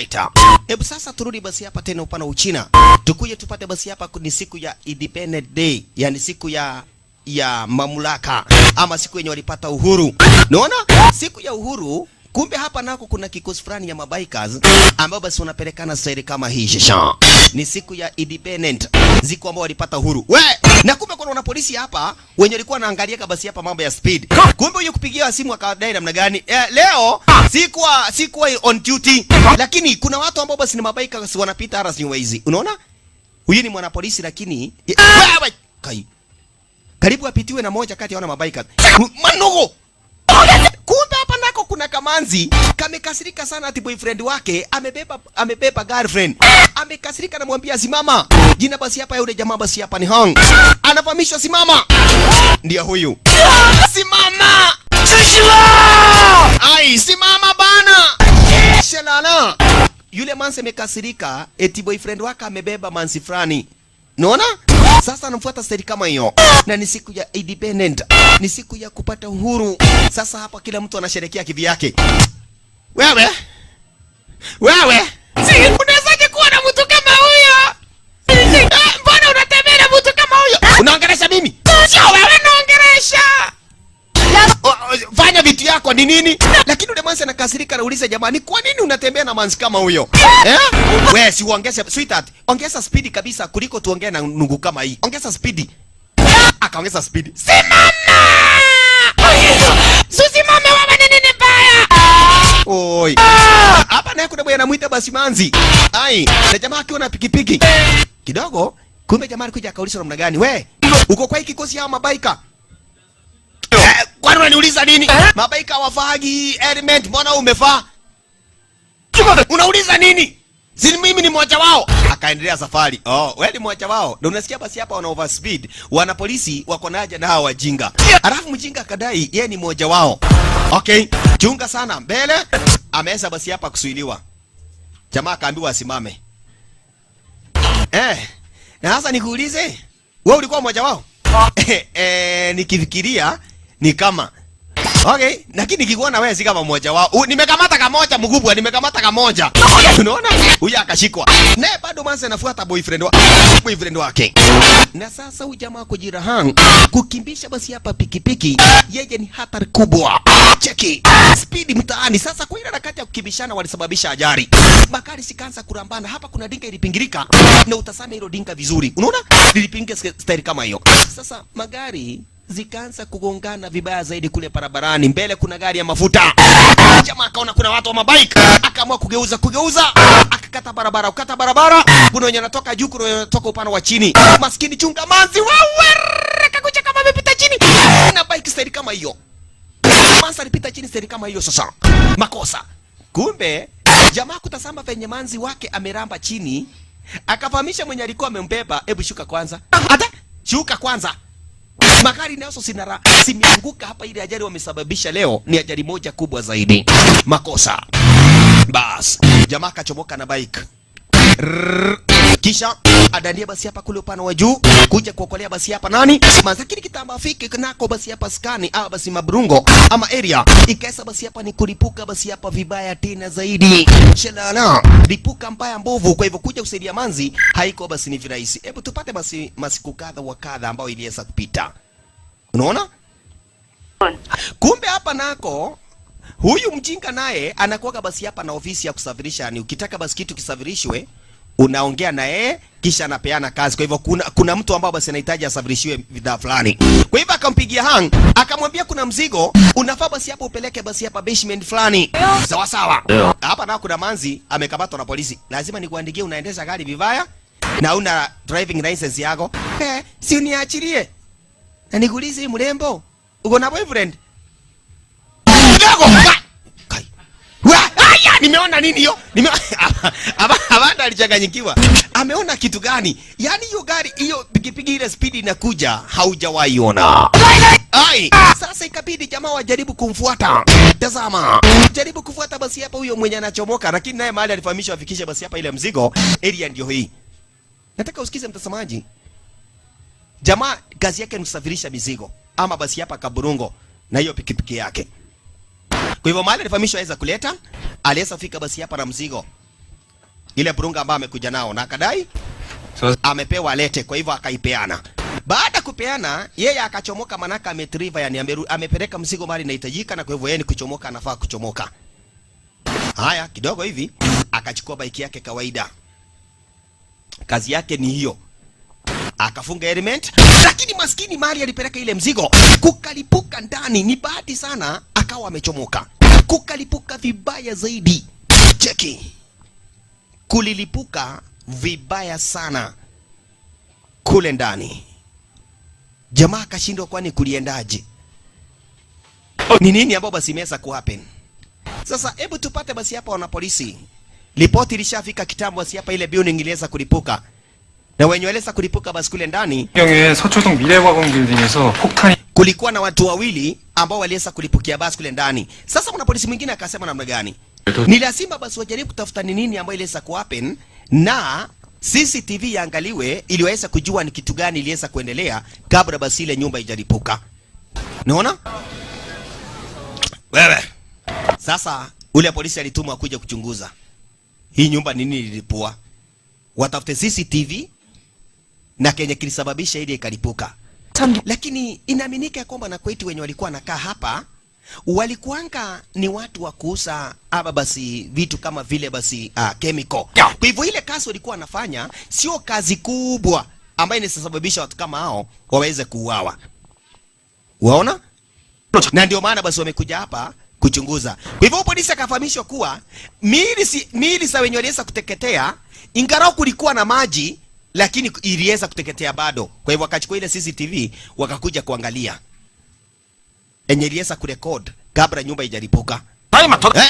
Alright. Hebu sasa turudi basi hapa tena upana Uchina. Tukuje tupate basi hapa ni siku ya Independence Day, yani siku ya mamlaka ama siku yenye walipata uhuru. Unaona? Siku ya uhuru, kumbe hapa nako kuna kikosi fulani ya mabikers ambao basi wanapelekana staili kama hii shisha. Ni siku ya independent, siku ambao walipata uhuru. Na kumbe kuna polisi hapa wenye walikuwa wanaangalia basi hapa mambo ya speed. Kumbe huyo kupigia simu akadai namna gani? Leo sikuwa on duty, lakini kuna watu ambao basi ni mabikers wanapita hara new ways. Unaona? Huyu ni mwanapolisi lakini karibu apitiwe na moja kati ya wana mabikers. Manugo. Kumbe hapa nako kuna kamanzi kamekasirika sana ati boyfriend wake amebeba girlfriend. Amekasirika na mwambia simama. Jina basi hapa yule jamaa basi hapa ni Hong. Anafahamishwa simama. Ndio huyu. Simama. Ai, simama bana. Shalala. Yule manzi amekasirika eti boyfriend wake amebeba manzi fulani. Unaona? Sasa anamfuata staili kama hiyo. Na ni siku ya independent. Ni siku ya kupata uhuru. Sasa hapa kila mtu anasherehekea kivyake. Wewe? Unawezaje kuwa na mtu kama huyo? Mbona unatembea na mtu kama huyo? Unaongelesha mimi? Sio wewe unaongelesha. Fanya vitu yako ni nini? Lakini yule manzi anakasirika na uliza jamani, kwa nini unatembea na manzi kama huyo? Wewe si uongeze sweetheart, ongeza speed kabisa kuliko tuongee na nungu kama hii. Ongeza speed. Akaongeza speed. Simama! Susimame wewe ni nini baya? Oi. Hapa naye kuna bwana anamuita basi manzi. Ai, na jamaa akiwa na pikipiki. Kidogo, kumbe jamaa alikuja akauliza namna gani? We, uko kwa hiki kikosi ya mabaika? Kwani unaniuliza nini? Mabaika wafagi element, mbona umefaa? Unauliza nini? Si mimi ni mmoja wao. Akaendelea safari. Wewe ni mmoja wao. Ndio unasikia basi hapa wana overspeed. Wana polisi wako naja na hawa wajinga. Alafu mjinga akadai yeye ni mmoja wao. Okay, chunga sana. Mbele ameweza basi hapa kusuiliwa. Jamaa akaambiwa asimame. Na sasa nikuulize, wewe ulikuwa mmoja wao? Nikifikiria ni kama okay, lakini nikikuona wewe si kama mmoja wao. Nimekamata kamoja mgubwa, nimekamata kamoja. Unaona? Huyu akashikwa. Naye bado manzi anafuata boyfriend wake. Na sasa huyu jamaa kujirahang kukimbisha basi hapa pikipiki, yeye ni hatari kubwa. Cheki speed mtaani. Sasa kwa ile harakati ya kukimbishana walisababisha ajali. Magari sikaanza kurambana. Hapa kuna dinga ilipingirika na utasame hilo dinga vizuri. Unaona? Lilipinga style kama hiyo. Sasa magari zikaanza kugongana vibaya zaidi kule barabarani. Mbele kuna gari ya mafuta. Jamaa akaona kuna watu wa mabike, akaamua kugeuza, akakata barabara. Kuna wenye anatoka juu, kuna wenye anatoka upande wa chini. Maskini chunga manzi wewe, akakuja kama amepita chini. Na bike style kama hiyo. Manzi alipita chini style kama hiyo sasa. Makosa. Kumbe jamaa kutazama venye manzi wake ameramba chini, akafahamisha mwenye alikuwa amembeba, hebu shuka kwanza. Shuka kwanza. Magari nayo simeanguka hapa. Ile ajali wamesababisha leo ni ajali moja kubwa zaidi. Makosa. Bas, jamaa kachomoka na bike. Kisha adania basi hapa kule upana wa juu kuja kuokolea basi hapa nani? Manzakini kitamba afike kunako basi hapa skani basi mabrungo ama area. Ikaesa basi hapa ni kulipuka basi hapa vibaya tena zaidi. Shalala, lipuka mbaya mbovu. Kwa hivyo kuja kusaidia manzi haiko basi ni virahisi. Hebu tupate basi masiku kadha wa kadha ambao iliweza kupita. Unaona? Kumbe hapa nako huyu mjinga naye anakuwa basi hapa na ofisi ya kusafirisha. Ni ukitaka basi kitu kisafirishwe unaongea na yeye kisha anapeana kazi. Kwa hivyo kuna mtu ambao basi anahitaji asafirishiwe bidhaa fulani. Kwa hivyo akampigia Hang, akamwambia kuna mzigo unafaa basi hapa upeleke basi hapa basement fulani. Sawa sawa. Hapa nao kuna manzi amekamatwa na polisi. Lazima nikuandikie unaendesha gari vibaya na una driving license yako. Si uniachilie. Na nikuulize mrembo, uko na boyfriend? Nimeona nini hiyo? Abanda alichanganyikiwa. Ameona kitu gani? Yaani hiyo gari, hiyo pikipiki ile speed inakuja haujawahi ona. Sasa ikabidi jamaa wajaribu kumfuata. Tazama. Jaribu kufuata basi hapa huyo mwenye anachomoka, lakini naye mahali alifahamishwa afikishe basi hapa ile mzigo. Area ndio hii. Nataka usikize mtazamaji. Jamaa kazi yake ni kusafirisha mizigo ama basi hapa kaburungo na hiyo pikipiki yake. Kwa hivyo mahali alifahamishwa aweza kuleta, aliweza fika basi hapa na mzigo. ile burunga ambayo amekuja nao, na akadai amepewa lete, kwa hivyo akaipeana. Baada kupeana, yeye akachomoka, manaka ametriva, yani amepeleka mzigo mali inahitajika, na kwa hivyo yeye ni kuchomoka, anafaa kuchomoka. Haya, kidogo hivi akachukua bike yake kawaida. Kazi yake ni hiyo. Akafunga element, lakini maskini mali alipeleka ile mzigo, kukalipuka ndani. Ni bahati sana akawa amechomoka. Kukalipuka vibaya zaidi. Cheki. Kulilipuka vibaya sana kule ndani. Jamaa akashindwa, kwani kuliendaje? Ni nini ambao basi imeweza kuhappen? Sasa hebu tupate basi hapa wana polisi. Ripoti ilishafika kitambo basi hapa ile building iliweza kulipuka. Na wenye waliweza kulipuka basi kule ndani. 서초동 미래과공 빌딩에서 폭탄이 kulikuwa na watu wawili ambao waliweza kulipukia basi kule ndani. Sasa kuna polisi mwingine akasema namna gani? Ni lazima basi wajaribu kutafuta ni nini ambayo iliweza kuhappen na CCTV yaangaliwe ili waweze kujua ni kitu gani iliweza kuendelea kabla basi ile nyumba ijalipuka. Unaona? Wewe. Sasa ule polisi alitumwa kuja kuchunguza hii nyumba nini ililipua. Watafute CCTV na kenye kilisababisha ile ikalipuka. Lakini inaaminika kwamba na kwetu wenye walikuwa nakaa hapa walikuanga ni watu wa kuuza ama basi vitu kama vile basi chemical. Kwa hivyo ile kazi walikuwa wanafanya sio kazi kubwa ambayo inasababisha watu kama hao waweze kuuawa. Waona? Na ndio maana basi wamekuja hapa kuchunguza. Kwa hivyo polisi akafahamishwa kuwa miili za wenye waliweza kuteketea ingawa kulikuwa na maji lakini iliweza kuteketea bado. Kwa hivyo wakachukua ile CCTV wakakuja kuangalia. Enye iliweza kurekod kabla nyumba ijalipuka.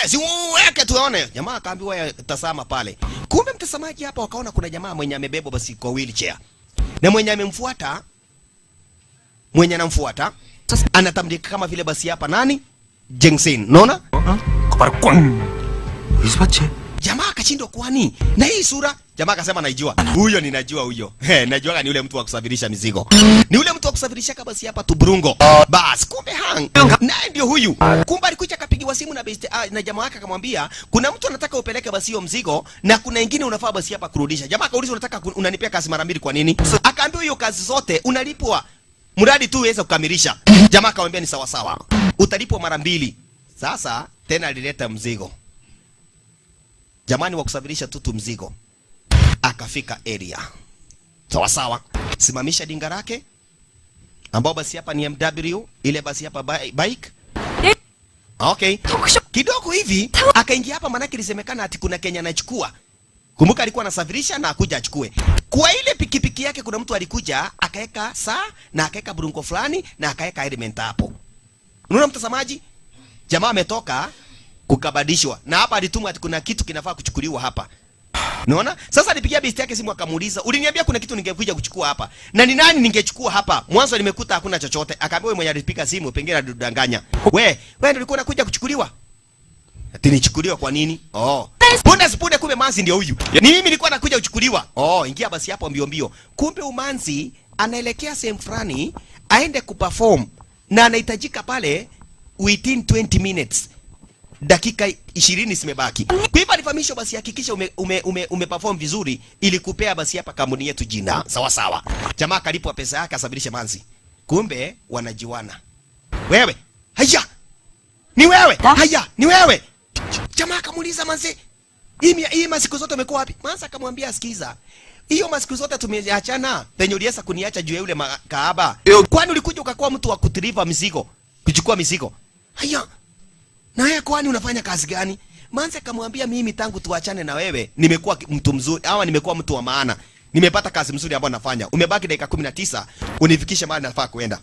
Si weke tuone. Jamaa akaambiwa tazama pale. Kumbe mtazamaji hapa wakaona kuna jamaa mwenye amebeba basi kwa wheelchair. Na mwenye amemfuata anatambulika kama vile basi hapa nani? Jengsin. Unaona? Jamaa akashindwa kwani na hii sura. Jamaa akasema naijua. Huyo ninajua huyo. Najua ni ule mtu wa kusafirisha mizigo. Ni ule mtu wa kusafirisha kabasi hapa Tubrungo. Bas, kumbe hang. Naye ndio huyu. Kumbe alikuja akapigiwa simu na jamaa wake akamwambia kuna mtu anataka upeleke basi hiyo mzigo na kuna wengine unafaa basi hapa kurudisha. Jamaa akauliza unataka unanipea kazi mara mbili kwa nini? Akaambiwa hiyo kazi zote unalipwa mradi tu uweze kukamilisha. Jamaa akamwambia ni sawa sawa. Utalipwa mara mbili. Sasa tena alileta mzigo. Jamani wa kusafirisha tu mzigo. Akafika area. Sawa sawa. Simamisha dinga lake. Ambao basi hapa ni MW, ile basi hapa bike. Okay. Kidogo hivi akaingia hapa manake ilisemekana ati kuna Kenya anachukua. Kumbuka alikuwa anasafirisha na akuja achukue. Kwa ile pikipiki yake kuna mtu alikuja akaeka saa na akaeka burungo fulani na akaeka element hapo. Unaona mtazamaji? Jamaa ametoka kukabadishwa. Na hapa alitumwa ati kuna kitu kinafaa kuchukuliwa hapa. Unaona? Sasa alipigia besti yake simu akamuuliza, "Uliniambia kuna kitu ningekuja kuchukua hapa. Na ni nani ningechukua hapa? Mwanzo nimekuta hakuna chochote." Akaambia wewe mwenye alipiga simu pengine alidanganya. Wewe ndio ulikuwa unakuja kuchukuliwa? Ati nichukuliwa kwa nini? Oh. Punde kumbe Manzi ndio huyu. Ni mimi nilikuwa nakuja kuchukuliwa. Oh, ingia basi hapo mbio mbio. Kumbe Umanzi anaelekea sehemu fulani aende kuperform na anahitajika pale within 20 minutes. Dakika 20 zimebaki. Kwa hivyo alifahamishwa basi hakikisha umeperform vizuri ili kupea basi hapa kampuni yetu jina. Sawa sawa. Jamaa kalipwa pesa yake asafirishe Manzi. Kumbe wanajiwana. Wewe, haya. Ni wewe. Haya, ni wewe. Jamaa akamuuliza Manzi, hii masiku zote umekuwa wapi? Manzi akamwambia sikiza. Hiyo masiku zote tumeachana. Penye uliweza kuniacha juu ya yule kahaba. Kwani ulikuja ukakuwa mtu wa kudeliver mizigo? Kuchukua mizigo. Haya. Na wewe kwani unafanya kazi gani? Manzi akamwambia mimi tangu tuachane na wewe nimekuwa mtu mzuri au nimekuwa mtu wa maana. Nimepata kazi mzuri ambayo nafanya. Umebaki dakika 19 unifikishe mahali nafaa kuenda.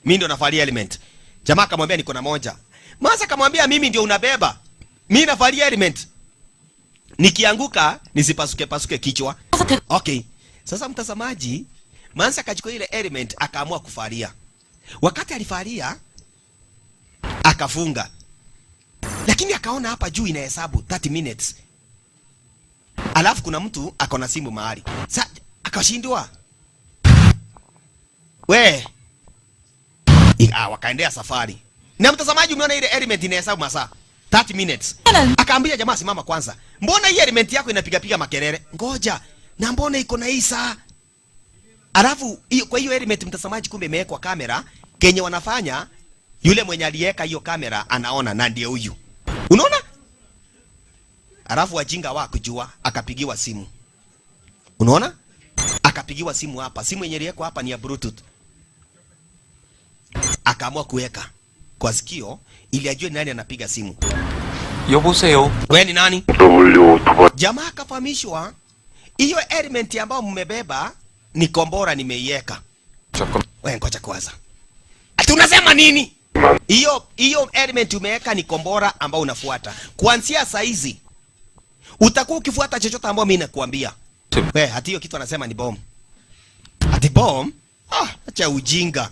Mimi ndio nafalia element. Jamaa akamwambia niko na moja. Manzi akamwambia mimi ndio unabeba. Mimi nafalia element. Nikianguka nisipasuke kichwa. Okay. Sasa mtazamaji, Manzi akachukua ile element akaamua kufalia. Wakati alifalia akafunga. Lakini akaona hapa juu inahesabu 30 minutes. Alafu kuna mtu akona simu mahali. Sasa akashindwa. Wakaendea safari. Na mtazamaji umeona ile element inahesabu masaa. 30 minutes. Akaambia jamaa simama kwanza. Mbona hii element yako inapiga makelele? Ngoja. Na mbona iko na hii saa? Alafu kwa hiyo element mtazamaji kumbe imewekwa kamera. Kenye wanafanya yule mwenye aliweka hiyo kamera anaona na ndiye huyu. Unaona? Alafu wajinga wa kujua akapigiwa simu. Unaona? Akapigiwa simu hapa. Simu yenye iliyeko hapa ni ya Bluetooth. Akaamua kuweka kwa sikio ili ajue nani anapiga simu. 여보세요. Wewe ni nani? Jamaa akafahamishwa hiyo element ambayo mmebeba ni kombora nimeiweka. Wewe ngoja kwanza. Ati unasema nini? Hiyo element umeweka ni kombora ambao unafuata. Kuanzia saa hizi utakuwa ukifuata chochote ambao mimi nakuambia. Wewe hata hiyo kitu anasema ni bomb. Ati bomb? Acha ujinga.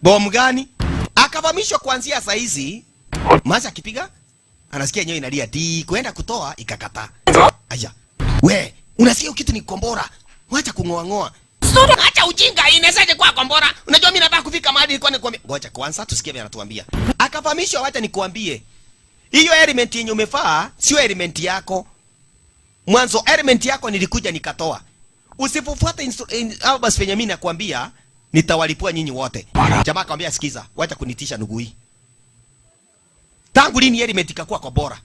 Bomb gani? Akafahamishwa kuanzia saa hizi Masa akipiga anasikia nyoyo inalia di kwenda kutoa ikakataa. Aya. We, unasikia kitu ni kombora. Wacha kungoa. Acha ujinga, inawezaje kwa kombora? Unajua mimi nataka kufika mahali nilikuwa nikwambia. Ngoja kwanza tusikie vile anatuambia. Akafahamishwa wacha nikuambie. Hiyo element yenye umefaa sio element yako. Mwanzo element yako nilikuja nikatoa. Usipofuata au basi penye mimi nakwambia nitawalipua nyinyi wote. Jamaa akamwambia sikiza, wacha kunitisha ndugu hii. Tangu lini element ikakuwa kombora?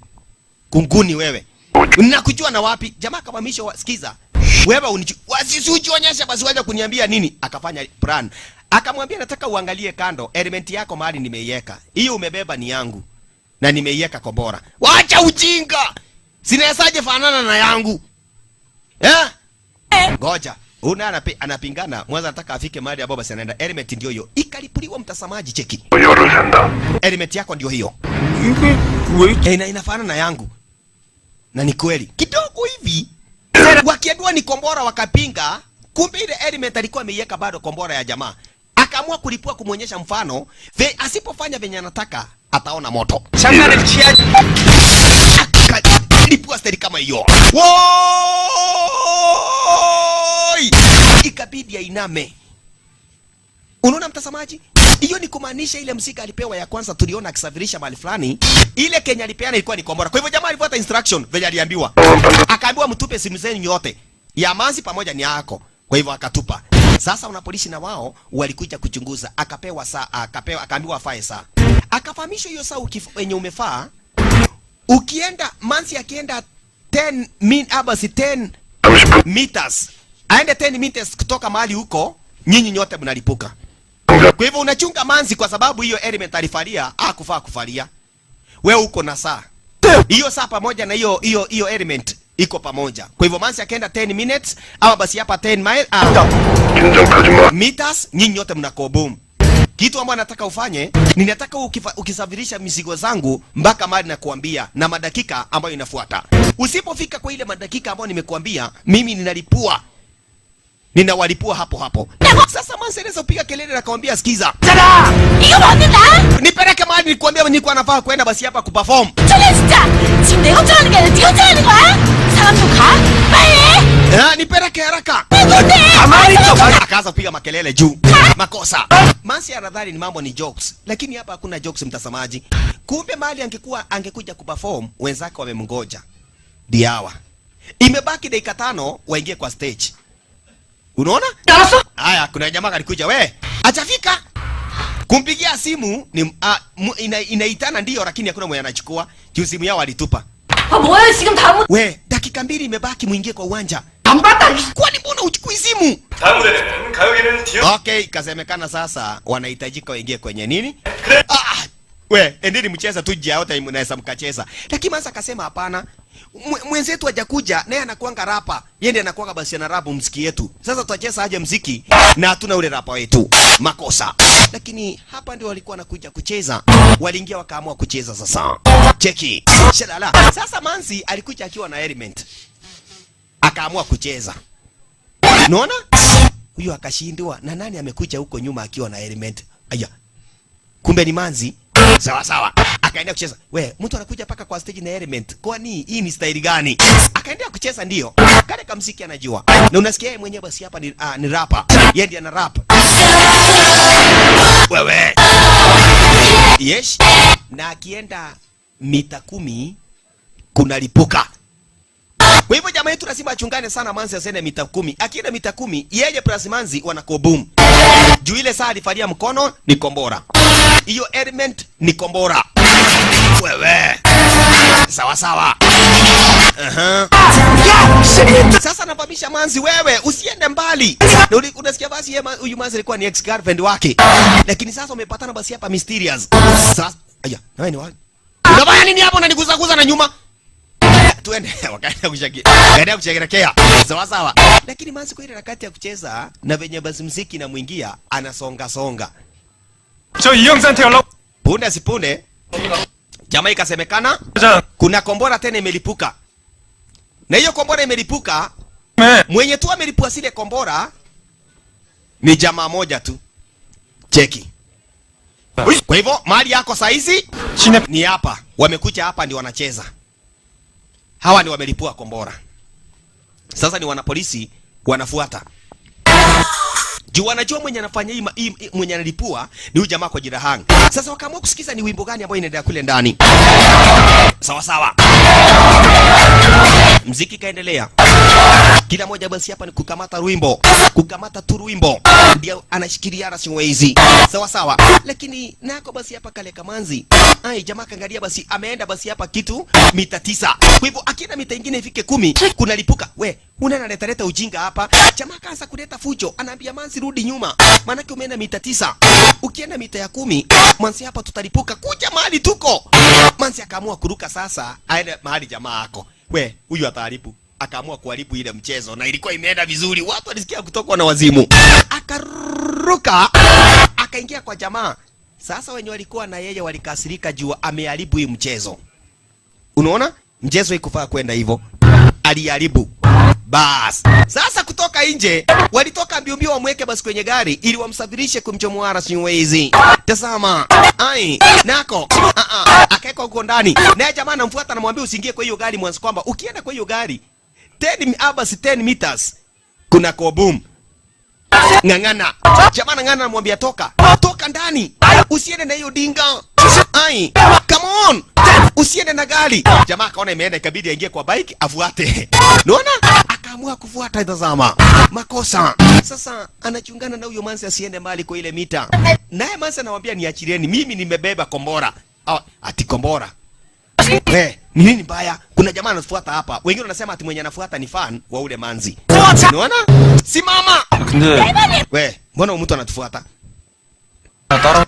Kunguni wewe. Ninakujua na wapi? Jamaa akamwamisha sikiza. Wewe usionyeshe basi waje kuniambia nini? Akafanya plan. Akamwambia nataka uangalie kando, element yako mahali nimeiweka. Hiyo umebeba ni yangu. Na nimeiweka kombora. Wacha ujinga. Sinawezaje fanana na yangu? Ngoja. Una anapingana, mwanzo anataka afike mahali ambapo basi anaenda. Element ndio hiyo. Ikalipuliwa mtazamaji cheki. Element yako ndio hiyo. Inafanana na yangu. Na ni kweli. Kidogo hivi. Wakiambiwa ni kombora wakapinga, kumbe ile element alikuwa ameiweka bado kombora ya jamaa. Akaamua kulipua kumuonyesha mfano, asipofanya venye anataka ataona moto. Shangane chia. Lipua steri kama hiyo. Woi! Ikabidi ainame. Unaona mtazamaji? Hiyo ni kumaanisha ile msika alipewa ya kwanza tuliona akisafirisha mahali fulani, ile Kenya alipeana ilikuwa ni kombora. Kwa hivyo jamaa alifuata instruction venye aliambiwa. Akaambiwa mtupe simu zenu yote. Ya Manzi pamoja ni yako. Kwa hivyo akatupa. Sasa una polisi na wao walikuja kuchunguza, akapewa saa, akaambiwa afae saa. Akafahamishwa hiyo saa wenye umefaa. Ukienda Manzi akienda 10 meters. Aende 10 meters kutoka mahali huko, nyinyi nyote mnalipuka. Kwa hivyo unachunga Manzi kwa sababu hiyo element alifalia, kufaa kufalia. Wewe uko na saa. Hiyo saa pamoja na hiyo element iko pamoja. Kwa hivyo Manzi akaenda 10 minutes au basi hapa 10 meters, nyinyi nyote mnako boom. Kitu ambacho nataka ufanye, ninataka ukisafirisha mizigo zangu mpaka mahali na kuambia na madakika ambayo inafuata. Usipofika kwa ile madakika ambayo nimekuambia, mimi ninalipua. Ninawalipua hapo hapo. Sasa Manzi anaweza kupiga kelele na akamwambia sikiza. Tada! Hiyo wanenda? Nipeleke mahali nilikwambia nilikuwa nafaa kwenda basi hapa kuperform. Nipeleke haraka. Akaanza kupiga makelele juu. Makosa. Manzi anadhani ni mambo ni jokes, lakini hapa hakuna jokes mtazamaji. Kumbe mahali angekuja kuperform, wenzake wamemngoja. Diawa. Imebaki dakika 5 waingie kwa stage. Unaona? Haya, kuna jamaa alikuja, we, hajafika. Kumpigia simu ni inaitana ndio, lakini hakuna mwenye anachukua. Juu simu yao alitupa. We, dakika 2 imebaki muingie kwa uwanja. Kwani mbona uchukui simu? Okay, kasemekana sasa wanahitajika waingie kwenye nini? We, endeni mcheza tu jia yote mnaweza mkacheza. Lakini Manzi akasema hapana. Mwenzetu hajakuja, naye anakuanga rapa. Yeye ndiye anakuanga basi ana rap muziki yetu. Sasa tutacheza aje muziki na hatuna ule rapa wetu. Makosa. Lakini hapa ndio walikuwa wanakuja kucheza. Waliingia wakaamua kucheza sasa. Cheki. Shalala. Sasa Manzi alikuja akiwa na element. Akaamua kucheza. Unaona? Huyo akashindwa. Na nani amekuja huko nyuma akiwa na element? Aya. Kumbe ni Manzi. Sawa sawa. Akaendelea kucheza. We, mtu anakuja paka kwa stage na element. Kwani hii ni style gani? Akaendelea kucheza ndio. Kale kamziki anajua. Na unasikia yeye mwenyewe basi hapa ni rapper. Yeye ndiye ana rap. Wewe. Yes. Na akienda mita 10 kunalipuka. Kwa hivyo jamaa yetu lazima achungane sana Manzi asiende mita 10. Akienda mita 10, yeye plus Manzi wanako boom. Juu ile saa alifalia mkono ni kombora. Hiyo element ni kombora. Wewe. Sawa sawa. Sasa nafahamisha Manzi, wewe usiende mbali. Na unasikia basi huyu Manzi alikuwa ni ex girlfriend wake. Lakini sasa umepatana basi hapa mysterious. Sasa aya, na wewe ni wapi? Unafanya nini hapo unaniguza na nyuma? Tuende wakaenda kushagia. Kaenda kusherekea. Sawa sawa. Lakini Manzi kwa ile harakati ya kucheza na venye basi muziki na muingia anasonga songa. Punde sipunde jamaa ikasemekana kuna kombora tena imelipuka. Na hiyo kombora imelipuka, mwenye tu amelipua sile kombora ni jamaa moja tu. Cheki. Kwa hivyo mali yako saizi ni hapa. Wamekuja hapa ndio wanacheza. Hawa ndio wamelipua kombora. Sasa ni wanapolisi wanafuata. Juu wanajua mwenye anafanya hii mwenye analipua ni huyu jamaa kwa jina Hang. Sasa wakaamua kusikiza ni wimbo gani ambao inaendelea kule ndani. Sawa sawa. Muziki kaendelea. Kila moja basi hapa ni kukamata wimbo. Kukamata tu wimbo. Ndio anashikiliana siwezi. Sawa sawa. Lakini nako basi hapa kale Kamanzi. Ai jamaa kaangalia basi ameenda basi hapa kitu mita 9. Kwa hivyo akienda mita nyingine ifike 10 kunalipuka. We, unaleta ujinga hapa. Jamaa kaanza kuleta fujo. Anaambia Manzi rudi nyuma. Maana umeenda mita 9. Ukienda mita ya 10, Manzi hapa tutalipuka. Kuja mahali tuko. Manzi akaamua kuruka sasa. Aende mahali jamaa yako. We, huyu ataharibu. Akaamua kuharibu ile mchezo na ilikuwa imeenda vizuri. Watu walisikia kutokwa na wazimu. Akaruka, akaingia kwa jamaa. Sasa wenye walikuwa na yeye walikasirika juu ameharibu hii mchezo. Unaona? Mchezo haikufaa kwenda hivyo. Aliharibu. Bas. Sasa kutoka nje, walitoka mbio wamweke basi kwenye gari ili wamsafirishe kumchomoa Siwezi. Tazama. Ai, nako. Akaeka huko ndani. Naye jamaa anamfuata anamwambia usiingie kwa hiyo gari mwanzo kwamba ukienda kwa hiyo gari 10 meters kuna boom. Ngangana. Jamaa ngangana anamwambia toka. Toka ndani. Usiende na hiyo dinga. Ai, come on. Usiende na gari. Jamaa akaona imeenda ikabidi aingie kwa bike afuate. Unaona? Akaamua kufuata. Tazama. Makosa. Sasa anachungana na huyo Manzi asiende mbali kwa ile mita. Naye Manzi anamwambia niachilieni, mimi nimebeba kombora. Ati kombora. Ni nini mbaya? Kuna jamaa anafuata hapa. Wengine wanasema ati mwenye anafuata ni fan wa ule Manzi. Unaona? Simama. We, mbona mtu anatufuata?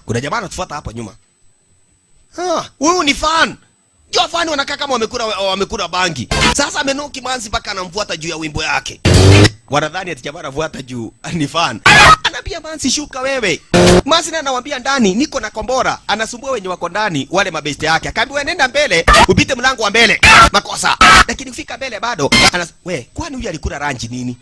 Kuna jamaa anatufuata hapa nyuma. Huyu ni fan. Jua fan wanakaa kama wamekula bangi. Sasa amenoki Manzi mpaka anamfuata juu ya wimbo yake. Wanadhani ati jamaa anafuata juu ni fan. Anambia Manzi shuka wewe. Manzi na anamwambia ndani niko na kombora. Anasumbua wenye wako ndani wale mabeste yake. Akaambiwa nenda mbele, upite mlango wa mbele. Makosa. Lakini kufika mbele bado we, kwani huyu alikula ranji nini?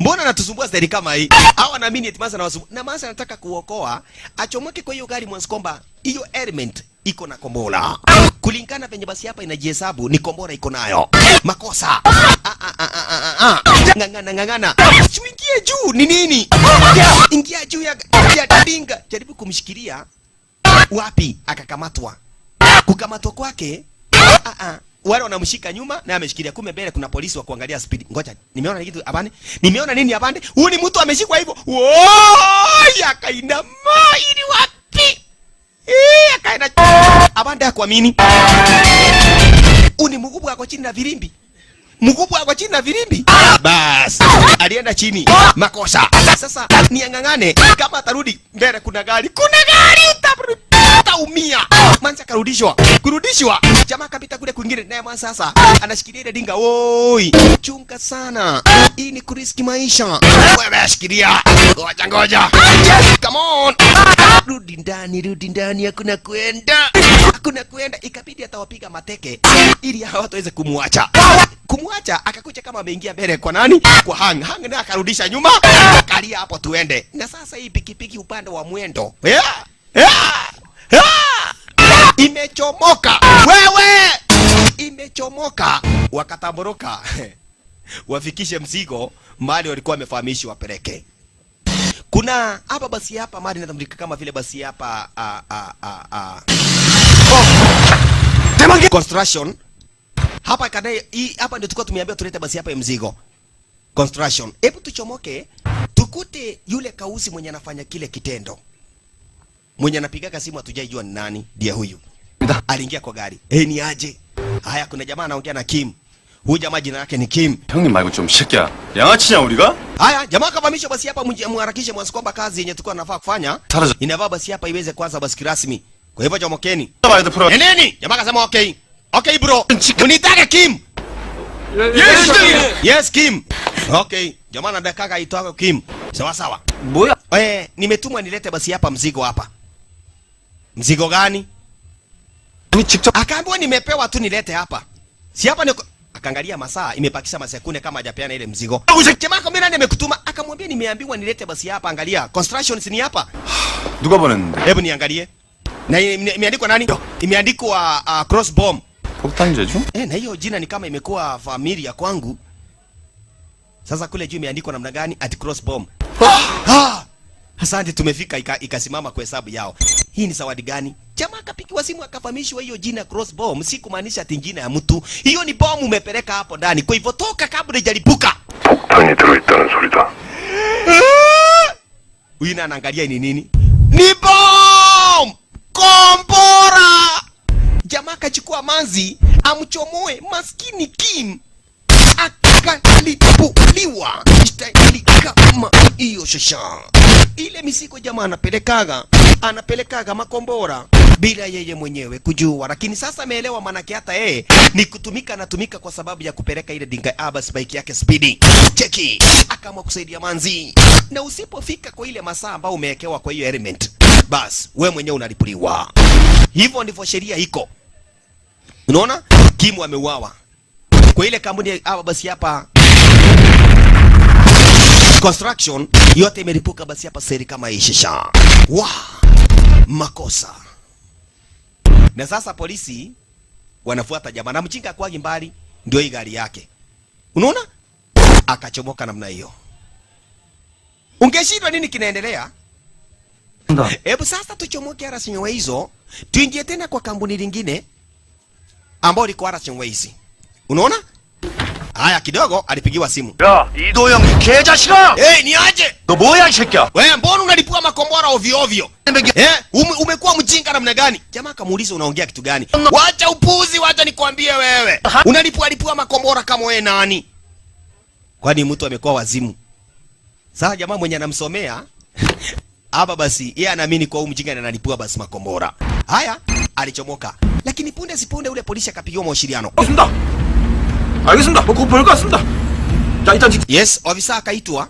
Mbona anatusumbua zaidi kama hii? Hao wanaamini eti Manzi anawasumbua. Na Manzi anataka kuokoa, achomoke kwa hiyo gari mwanzo kwamba hiyo element iko na kombora. Kulingana venye basi hapa inajihesabu ni kombora iko nayo. Makosa. Ngangana. Usiingie juu ni nini? Ingia juu ya dinga. Jaribu kumshikilia. Wapi? Akakamatwa. Kukamatwa kwake. Wale wanamshika nyuma na ameshikilia kumbe mbele kuna polisi wa kuangalia speed. Ngoja, nimeona kitu abande. Nimeona nini abande? Huyu ni mtu ameshikwa hivyo. Woi, akainama ili wapi? Akaenda abande hakuamini. Uni mkubwa ako chini na virimbi. Mkubwa ako chini na virimbi. Bas, alienda chini. Makosa. Sasa niangangane kama atarudi mbele kuna gari. Kuna gari utaumia. Manzi kurudishwa. Jamaa kapita kule kwingine naye Manzi sasa anashikilia ile dinga. Oi, chunga sana. Hii ni kuriski maisha. Wewe shikilia. Ngoja. Come on. Rudi ndani hakuna kwenda. Ikabidi atawapiga mateke ili hao watu waweze kumwacha akakuja kama ameingia mbele kwa nani? Kwa Hang naye akarudisha nyuma. Kalia hapo tuende. Na sasa hii pikipiki upande wa mwendo. Imechomoka. Wewe! Imechomoka. Wakatamboroka. Wafikishe mzigo mahali walikuwa wamefahamishwa wapeleke. Kuna hapa basi hapa mahali inatambulika kama vile basi hapa Construction. Hapa kadai hapa ndio tulikuwa tumeambiwa tulete basi hapa mzigo. Construction. Hebu tuchomoke tukute yule kausi mwenye anafanya kile kitendo. Mwenye anapiga simu hatujaijua ni nani, ndiye huyu. Aliingia kwa gari. Ni aje? Haya kuna jamaa anaongea na Kim. Huyu jamaa jina lake ni Kim. 형님 말고 좀 새끼야. 양아치냐 우리가? Haya jamaa kavamisha basi hapa muharakishe mwanzo kwamba kazi yenye tulikuwa tunafaa kufanya inafaa basi hapa iweze kwanza basi kirasmi. Kwa hivyo chomokeni. Nini? Jamaa akasema okay. Okay bro. Unitaka Kim? Yes Kim. Okay. Jamaa anataka aitwa Kim. Sawa sawa. 뭐야? Nimetumwa nilete basi hapa mzigo hapa. Mzigo gani? Akaambiwa nimepewa tu nilete hapa. Si hapa niko akaangalia masaa imepakisha masekunde kama hajapeana ile mzigo. Jamaa kama nani amekutuma? Akamwambia nimeambiwa nilete basi hapa, angalia. Construction ni hapa. 누가 보냈는데? Hebu niangalie. Na imeandikwa nani? Imeandikwa cross bomb. 폭탄 제주? Na hiyo jina ni kama imekuwa familia kwangu. Sasa kule juu imeandikwa namna gani? At cross bomb. Asante tumefika ikasimama kwa hesabu yao. Hii ni zawadi gani? Jamaa akapigiwa simu akafahamishwa hiyo jina cross bomb si kumaanisha ati jina ya mtu. Hiyo ni bomu umepeleka hapo ndani. Kwa hivyo toka kabla haijalipuka. 폭탄이 들어있다는 소리다. Huyu anaangalia ni nini? Ni bomb! Kombora! Jamaa akachukua manzi amchomoe maskini Kim. Akalipuliwa. Staili kama hiyo shasha. Ile misiko jamaa anapelekaga makombora bila yeye mwenyewe kujua, lakini sasa ameelewa manake hata yeye ni kutumika anatumika kwa sababu ya kupeleka ile dinga Abbas bike yake speedy. Cheki akaamua kusaidia manzi, na usipofika kwa ile masaa ambayo umewekewa kwa hiyo element, bas wewe mwenyewe unalipuliwa. Hivyo ndivyo sheria iko. Unaona? Kim ameuawa kwa ile kampuni ya Abbas hapa construction yote imelipuka basi hapa seri kama ishisha. Makosa. Na sasa polisi wanafuata jamaa na mjinga kwa mbali ndio hii gari yake. Unaona? Akachomoka namna hiyo. Ungeshindwa nini kinaendelea? Hebu sasa tuchomoke Arasingwe hizo, tuingie tena kwa kampuni lingine ambao liko Arasingwe hizi. Unaona? Haya kidogo alipigiwa simu. 야, 이도영 개자식아! Ni aje? 너 뭐야 이 새끼야? Wewe mbona unalipua makombora ovyo ovyo? Umekuwa mjinga namna gani? Jamaa akamuuliza unaongea kitu gani? Wacha upuzi, wacha nikwambie wewe. Unalipua makombora kama wewe nani? Kwani mtu amekuwa wazimu? Sasa jamaa mwenye anamsomea hapa basi yeye anaamini kwa huyu mjinga analipua basi makombora. Haya, alichomoka. Lakini punde sipunde ule polisi akapigiwa mawasiliano. 알겠습니다. 그거 별거 같습니다. 자, 일단 Yes, ofisa akaitwa.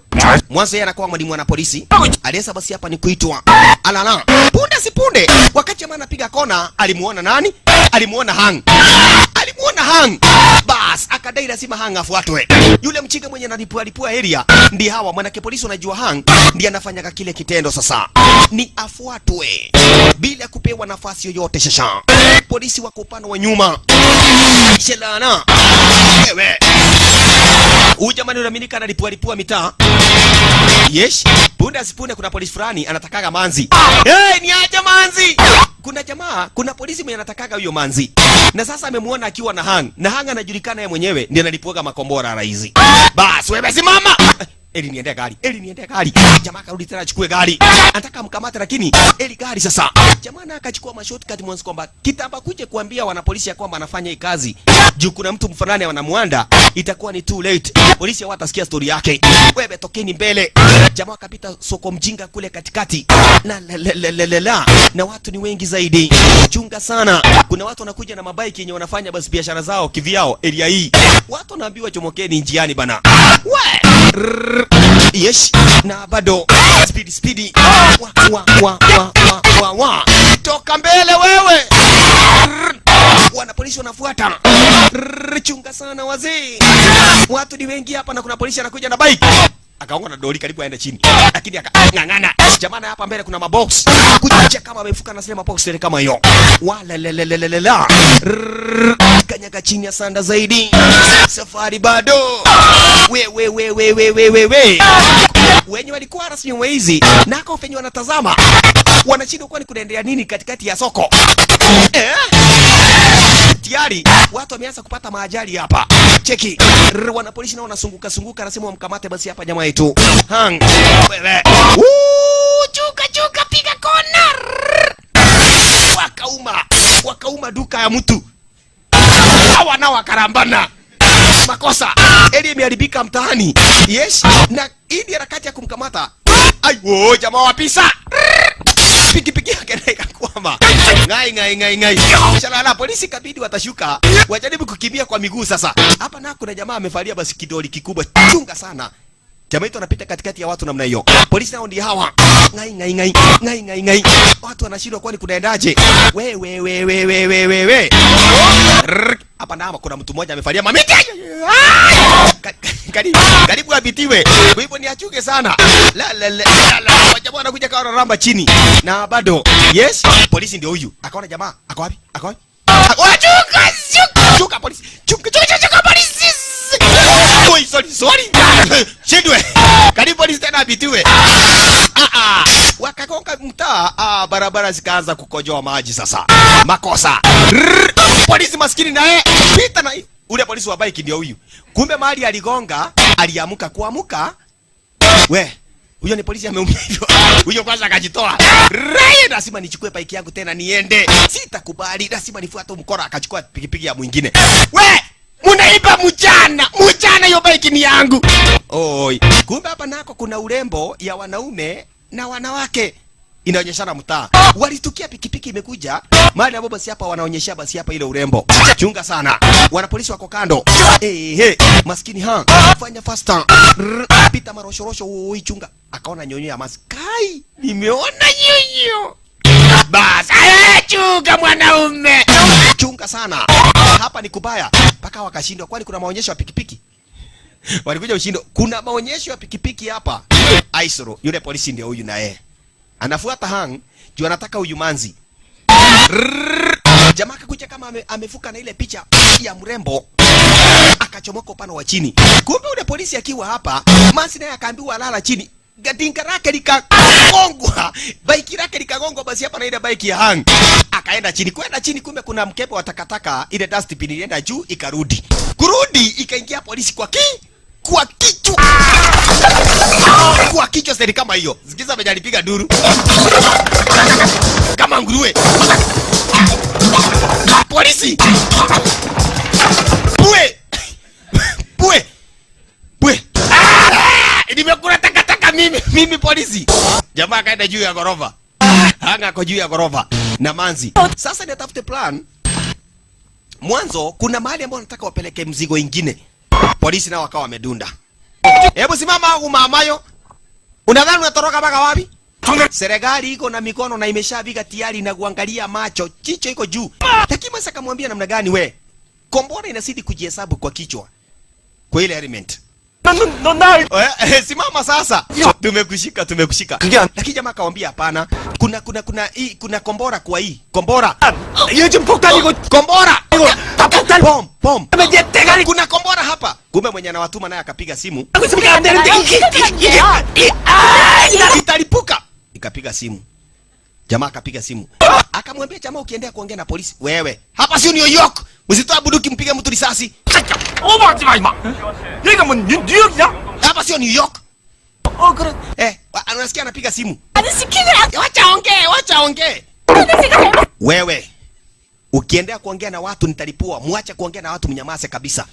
Mwanzo yeye anakuwa mwalimu na polisi. Aliesa basi hapa ni kuitwa. Alala. Punde si punde, wakati jamaa anapiga kona, alimuona nani? Alimuona Hang. Bas, akadai lazima Hang afuatwe. Yule mchinga mwenye analipua area, ndiye hawa mwanake polisi unajua Hang, ndiye anafanya kile kitendo sasa. Ni afuatwe bila kupewa nafasi yoyote shasha. Polisi wako upande wa nyuma. Shelana. Wewe. Ujamani unaminika analipua mitaa. Yes, punde asipunde kuna polisi fulani anatakaga manzi. Ni aje manzi? Kuna polisi mwenye anatakaga huyo manzi. Na sasa amemuona akiwa na Hang. Na Hang anajulikana yeye mwenyewe ndiye analipuaga makombora raizi. Bas, wewe simama. Eli niende gari. Jamaa karudi tena achukue gari. Anataka mkamate lakini eli gari sasa. Jamaa na akachukua mashortcut mwanzo kwamba kitamba kuje kuambia wanapolisi ya kwamba anafanya hii kazi. Juu kuna mtu mfanane wanamuanda, itakuwa ni too late. Polisi hawatasikia story yake. Wewe tokeni mbele. Jamaa akapita soko mjinga kule katikati. Na watu ni wengi zaidi. Chunga sana. Kuna watu wanakuja na mabike yenye wanafanya basi biashara zao kivyao area hii. Watu wanaambiwa chomokeni njiani bana. Yes, na bado speedy. Toka mbele wewe. Wanapolisi wanafuata. Chunga sana wazee. Watu ni wengi hapa na kuna polisi anakuja na bike. Akaonga na doli karibu aende chini. Lakini akangangana. Jamani hapa mbele kuna mabox. Kuja kama amefuka na sema mabox ile kama hiyo. Wala. Kanyaga chini ya sanda zaidi. Safari bado. We. Wenye walikuwa rasmi hizi nako fenye wanatazama. Wanashindwa kwani kunaendelea nini katikati ya soko. tayari watu wameanza kupata maajali hapa. Cheki. Wanapolisi nao wanasunguka sunguka, anasema wamkamate basi hapa jamaa yetu. Hang. Wewe. Chuka piga kona. Wakauma duka ya mtu. Hawa nao wakarambana. Makosa. Eli imeharibika mtaani. Yes. Na hii harakati ya kumkamata. Aiyo, jamaa wapisa. Piki yake na ikakwama. Ngai. Shalala polisi kabidi watashuka. Wajaribu kukimbia kwa miguu sasa. Hapa na kuna jamaa amevalia basi kidoli kikubwa. Chunga sana. Jamaa yetu anapita katikati ya watu namna hiyo. Polisi nao ndio hawa. Ngai. Watu wanashindwa kwani kunaendaje? We. Hapa ndama kuna mtu mmoja amevalia mamiti. Karibu abitiwe. Kwa hivyo ni achuke sana. La. Wajamaa wanakuja kwa ramba chini. Na bado. Yes, polisi ndio huyu. Akaona jamaa. Ako wapi? Chuka polisi. Chuka polisi. Oi, sorry. Shindwe. Karibu polisi tena abitiwe. Wakakonga mtaa, barabara zikaanza kukojoa maji sasa. Makosa. Polisi maskini naye pita na ule polisi wa bike ndio huyu. Kumbe mahali aligonga, aliamuka kuamuka. We, huyo ni polisi ameumia hivyo. Huyo kwanza akajitoa. Lazima nichukue bike yangu tena niende. Sitakubali, lazima nifuate mkora. Akachukua pikipiki ya mwingine. We, munaiba mchana hiyo bike ni yangu. Oi, kumbe hapa nako kuna urembo ya wanaume na wanawake. Inaonyeshana mtaa. Walitukia pikipiki imekuja. Mahali ambapo basi hapa wanaonyesha basi hapa ile urembo. Chunga sana. Wanapolisi wako kando. Maskini fanya faster. Pita marosho oi chunga. Akaona nyonyo ya Kai. Nimeona nyonyo. Bas, chunga mwanaume. Chunga sana. Hapa ni kubaya. Paka wakashindwa kwani kuna maonyesho ya pikipiki. Walikuja ushindo. Kuna maonyesho ya pikipiki hapa. Aisoro, yule polisi ndio huyu na anafuata juu anataka huyu manzi. Jamaa akakuja kama amefuka na ile picha ya mrembo. Akachomoka upande wa chini. Kumbe yule polisi akiwa hapa, manzi naye akaambiwa lala chini. Gadinga lake likagongwa. Bike lake likagongwa basi hapa na ile bike ya akaenda chini. Kwenda chini kumbe kuna mkebe wa takataka, ile dustbin ilienda juu ikarudi. Kurudi ikaingia polisi kwa kichwa. Kwa kichwa seri kama hiyo. Sikiza amejalipiga duru. Kama nguruwe. Polisi. Bue. Nimekula takataka mimi polisi. Jamaa kaenda juu ya gorofa. Ako juu ya gorofa na manzi. Sasa nitafute plan. Mwanzo kuna mahali ambapo nataka wapeleke mzigo ingine. Polisi nao wakawa wamedunda. Hebu simama au mamayo. Unadhani unatoroka mpaka wapi? Serikali iko na mikono na imeshapiga tayari na kuangalia macho. Kichwa iko juu. Lakini sasa kamwambia namna gani we? Kombora inazidi kujihesabu kwa kichwa. Kwa ile element. Simama sasa. Tumekushika. Lakini jamaa akamwambia hapana. Kuna kombora kwa hii. Kombora. Kombora. Pom. Kuna kombora hapa. Kumbe mwenye anawatuma naye akapiga simu. Italipuka. Ikapiga simu. Jamaa akapiga simu. Akamwambia jamaa ukiendea kuongea na polisi, wewe. Hapa sio New York. Msitoa bunduki mpige mtu risasi. Hapa sio New York. Anasikia anapiga simu. Wacha ongee. Wewe. Ukiendea kuongea na watu nitalipua. Muache kuongea na watu mnyamaze kabisa.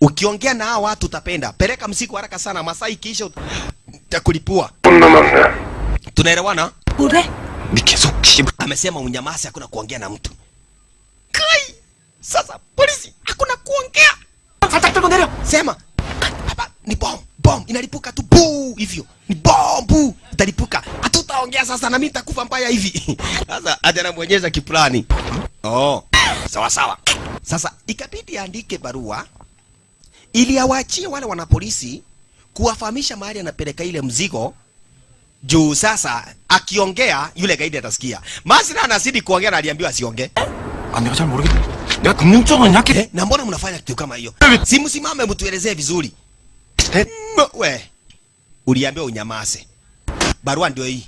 Ukiongea na hao watu utapenda. Peleka mzigo haraka sana. Masaa ikiisha utakulipua. Tunaelewana? Amesema unyamaze, hakuna kuongea na mtu. Kai. Sasa polisi hakuna kuongea. Sema. Hapa ni bom inalipuka tu buu hivyo. Ni bom italipuka. Hatutaongea sasa na mimi nitakufa mbaya hivi. Sasa aje anamuonyesha kiplani. Sawa. Sasa ikabidi aandike barua ili awaachie wale wanapolisi kuwafahamisha mahali anapeleka ile mzigo. Juu sasa akiongea yule gaidi atasikia. Masina anazidi kuongea na aliambiwa asiongee. 내가 잘 모르겠네. 내가 금융적은 약해. Na mbona mnafanya kitu kama hiyo? Simame mtuelezee vizuri. We. Uliambiwa unyamaze. Barua ndio hii.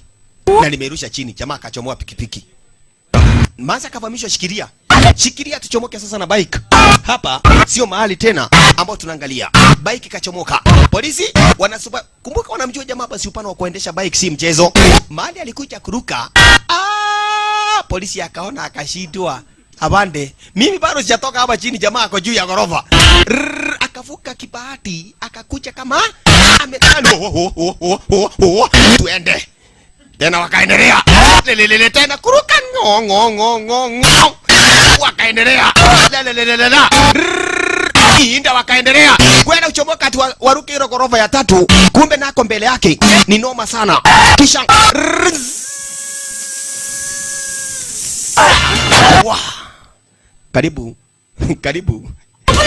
Na nimerusha chini. Jamaa akachomoa pikipiki. Manza akafahamishwa shikilia. Shikilia tuchomoke sasa na bike. Hapa sio mahali tena ambao tunaangalia. Bike kachomoka. Polisi wanasuba, kumbuka wanamjua jamaa basi upano wa kuendesha bike si mchezo. Mahali alikuja kuruka. Polisi akaona akashindwa. Abande, mimi bado sijatoka hapa chini, jamaa ako juu ya ghorofa. Akavuka kibahati, akakuja kama ametano. Tuende. Tena wakaendelea. Lelelele tena kuruka ngo. Wakaendelea. Lelelele. Inda wakaendelea. Kwenda uchomoka ati waruke hilo ghorofa ya 3. Kumbe nako mbele yake ni noma sana. Kisha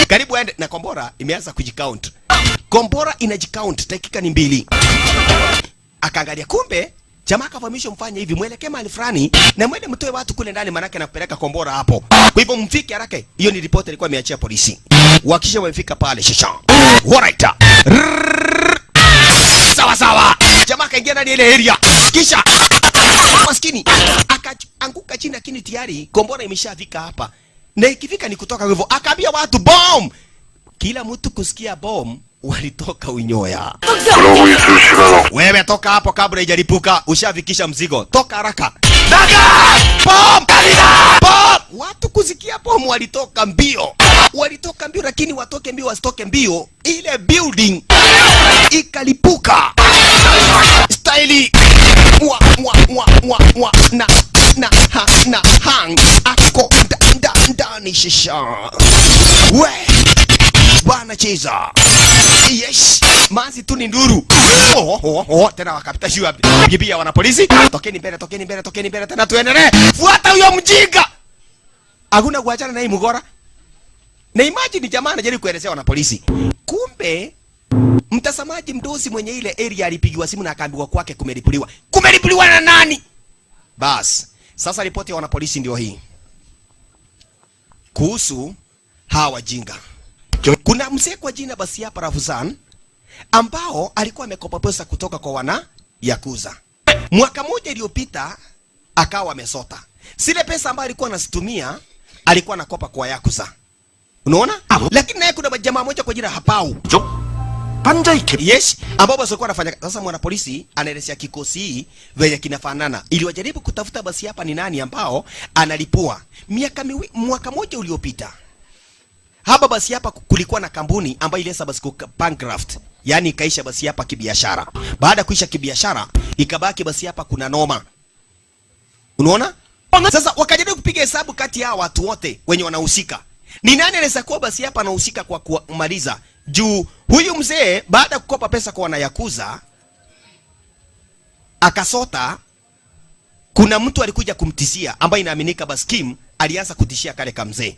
Karibu ende na kombora imeanza kujicount. Kombora inajicount dakika ni 2. Akaangalia kumbe jamaa kafahamisha mfanye hivi, mwelekee mahali fulani na mwende mtoe watu kule ndani manake na kupeleka kombora hapo. Kwa hivyo mfike haraka. Hiyo ni ripoti ilikuwa imeachia polisi. Wakisha wamefika pale shisha. Alright. Sawa. Jamaa kaingia ndani ile area. Kisha maskini akaanguka chini lakini tayari kombora imeshafika hapa. Na ikifika ni kutoka hivyo akaambia watu bomb. Kila mtu kusikia bomb walitoka unyoya. Wewe toka hapo kabla haijalipuka, ushafikisha mzigo. Toka haraka. Daga! Bomb! Bomb! Watu kusikia bomb walitoka mbio. Lakini watoke mbio wasitoke mbio. Ile building ikalipuka. Staili na hang ako ndani shisha. We bwana cheza. Yes, mazi tu ni nduru. Tena wakapita juu hapo. Kibia wana polisi. Tokeni mbele tena tuendelee. Fuata huyo mjinga. Hakuna kuachana na hii mgora. Na imagine jamaa anajaribu kuelezea wana polisi. Kumbe mtazamaji mdosi mwenye ile area alipigiwa simu na akaambiwa kwake kumelipuliwa. Kumelipuliwa na nani? Bas, sasa ripoti ya wana polisi ndio hii. Kuhusu hawa jinga. Kuna mzee kwa jina basi hapa Rafuzan ambao alikuwa amekopa pesa kutoka kwa wana Yakuza. Mwaka mmoja iliyopita akawa amesota. Sile pesa ambayo alikuwa anasitumia alikuwa anakopa kwa Yakuza. Unaona? Lakini naye kuna jamaa moja kwa jina Hapau. Yes, ambao basi walikuwa wanafanya. Sasa mwana polisi anaelezea kikosi hii vile kinafanana. Ili wajaribu kutafuta basi hapa ni nani ambao analipua. Mwaka mmoja uliopita. Hapa basi hapa kulikuwa na kampuni ambayo ilianza basi bankrupt. Yaani ikaisha basi hapa kibiashara. Baada kuisha kibiashara, ikabaki basi hapa kuna noma. Unaona? Sasa wakajaribu kupiga hesabu kati ya watu wote wenye wanahusika. Ni nani anaweza kuwa basi hapa anahusika kwa kumaliza? Juu huyu mzee baada kukopa pesa kwa wanayakuza akasota, kuna mtu alikuja kumtishia ambaye inaaminika basi Kim alianza kutishia kale kama mzee.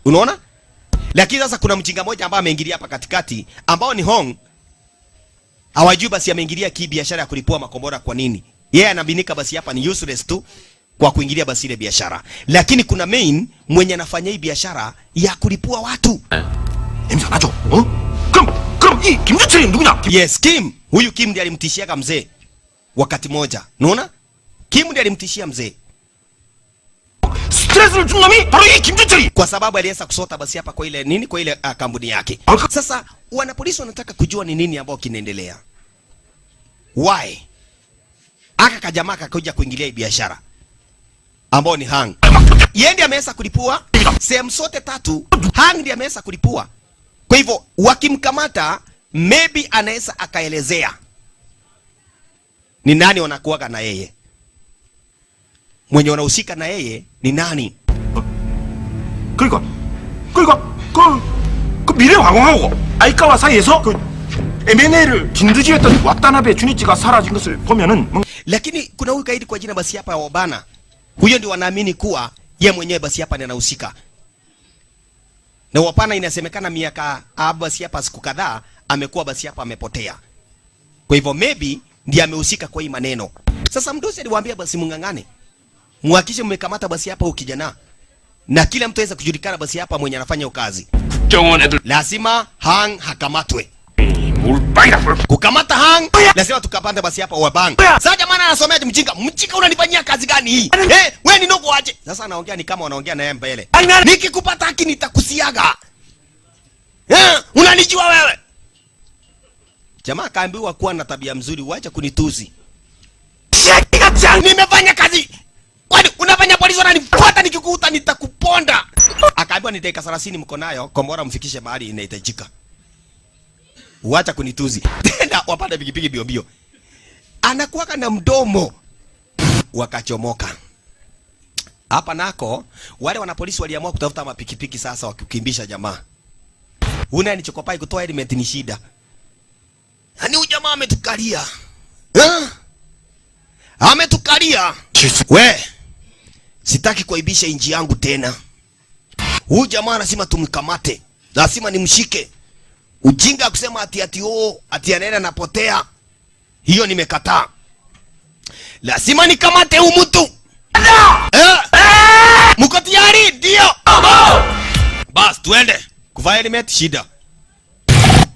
Unaona? Lakini sasa kuna mjinga mmoja ambaye ameingilia hapa katikati ambao ni Hong. Hawajui basi ameingilia kibiashara ya kulipua makombora kwa nini. Yeye anaaminika basi hapa ni useless tu kwa kuingilia basi ile biashara. Lakini kuna main mwenye anafanya hii biashara ya kulipua watu. Msanacho. K럼 hii Kim Jucheri ndugunya? Yes, Kim. Huyu Kim ndiye alimtishia kama mzee. Wakati moja. Unaona? Kim ndiye alimtishia mzee. Stress를 준 놈이 바로 이 김주철이. Kwa sababu alianza kusota basi hapa kwa ile nini, kwa ile kampuni yake. Sasa wana polisi wanataka kujua ni nini ambao kinaendelea. Why? Aka kajamaa kakuja kuingilia hii biashara ambao ni Hang. Yeye ndiye ameweza kulipua sehemu zote 3. Hang ndiye ameweza kulipua. Kwa hivyo wakimkamata maybe anaweza akaelezea ni nani wanakuaga na yeye. Mwenye wanahusika na yeye ni nani? 그러니까 그 미래화공하고 아이카와 사이에서 그 M&A를 진두지휘했던 와타나베 주니치가 사라진 것을 보면은 lakini kuna huyu kaidi kwa jina basi hapa Obana. Huyo ndio wanaamini kuwa yeye mwenyewe basi hapa ndiye anahusika. Na Wapana inasemekana miaka basi hapa siku kadhaa amekuwa basi hapa amepotea. Kwa hivyo maybe ndiye amehusika kwa hii maneno. Sasa mdosi aliwaambia basi mngangane. Muhakishe mmekamata basi hapa ukijana. Na kila mtu aweza kujulikana basi hapa mwenye anafanya ukazi. Lazima Hang hakamatwe. Kukamata hang. Lazima tukapande basi hapa wabang. Sasa jamaa anasomea mjinga. Mjinga unanifanyia kazi gani hii? Wewe ni ndogo aje? Sasa anaongea ni kama wanaongea na yeye mbele. Nikikupata haki nitakusiaga. Unanijua wewe? Jamaa kaambiwa kuwa na tabia mzuri, uache kunituzi. Nimefanya kazi. Kwani unafanya polisi wananifuata nikikuta nitakuponda. Akaambiwa ni dakika 30 mko nayo, kombora mfikishe mahali inahitajika. Uacha kunituzi. Tena wapanda pikipiki bio bio. Anakuwa na mdomo. Wakachomoka. Hapa nako wale wanapolisi waliamua kutafuta mapikipiki sasa wakikimbisha jamaa. Una ni chokopai kutoa element ni shida. Hani ujamaa ametukalia. Ametukalia. We, sitaki kuaibisha inji yangu tena. Huyu jamaa lazima tumkamate. Lazima nimshike. Ujinga kusema ati anaenda napotea. Hiyo nimekataa. Lazima nikamate huyu mtu. Mko tayari? Ndio. Bas tuende. Kuvaa helmet shida.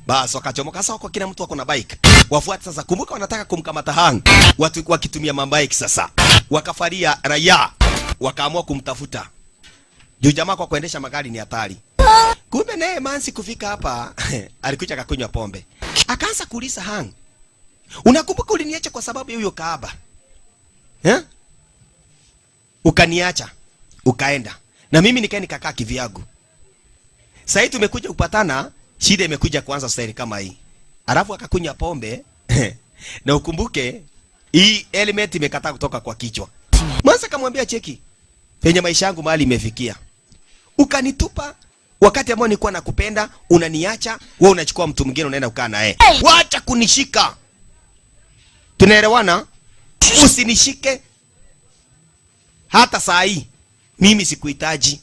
Bas wakachomoka sasa kwa kila mtu wako na bike. Wafuate sasa, kumbuka wanataka kumkamata hang. Watu wakitumia mabike sasa. Wakafaria raia. Wakaamua kumtafuta. Juu jamaa kwa kuendesha magari ni hatari. Kumbe naye Mansi kufika hapa alikuja akakunywa pombe. Akaanza kuuliza hang. Unakumbuka uliniacha kwa sababu ya huyo kaaba? Ukaniacha. Ukaenda. Na mimi nikakaa kivyangu. Sasa tumekuja kupatana, shida imekuja kuanza staili kama hii. Alafu akakunywa pombe. Na ukumbuke hii element imekataa kutoka kwa kichwa. Mansa akamwambia cheki. Penye maisha yangu mahali imefikia. Ukanitupa wakati ambao nilikuwa nakupenda, unaniacha, wewe unachukua mtu mwingine unaenda kukaa naye. Wacha kunishika. Tunaelewana? Usinishike. Hata saa hii mimi sikuhitaji.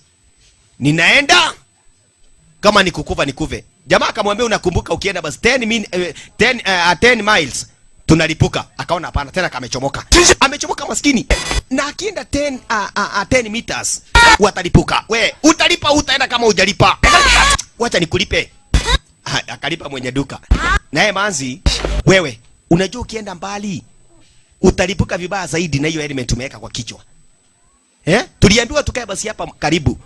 Ninaenda kama nikukufa nikuve. Jamaa akamwambia unakumbuka ukienda basi 10 miles tunalipuka. Akaona hapana tena kamechomoka. Amechomoka maskini. Na akienda 10 meters watalipuka. We, utalipa utaenda kama hujalipa. Wacha nikulipe. Akalipa mwenye duka. Naye Manzi, wewe, unajua ukienda mbali utalipuka vibaya zaidi na hiyo element umeweka kwa kichwa. Tuliambiwa tukae basi hapa karibu.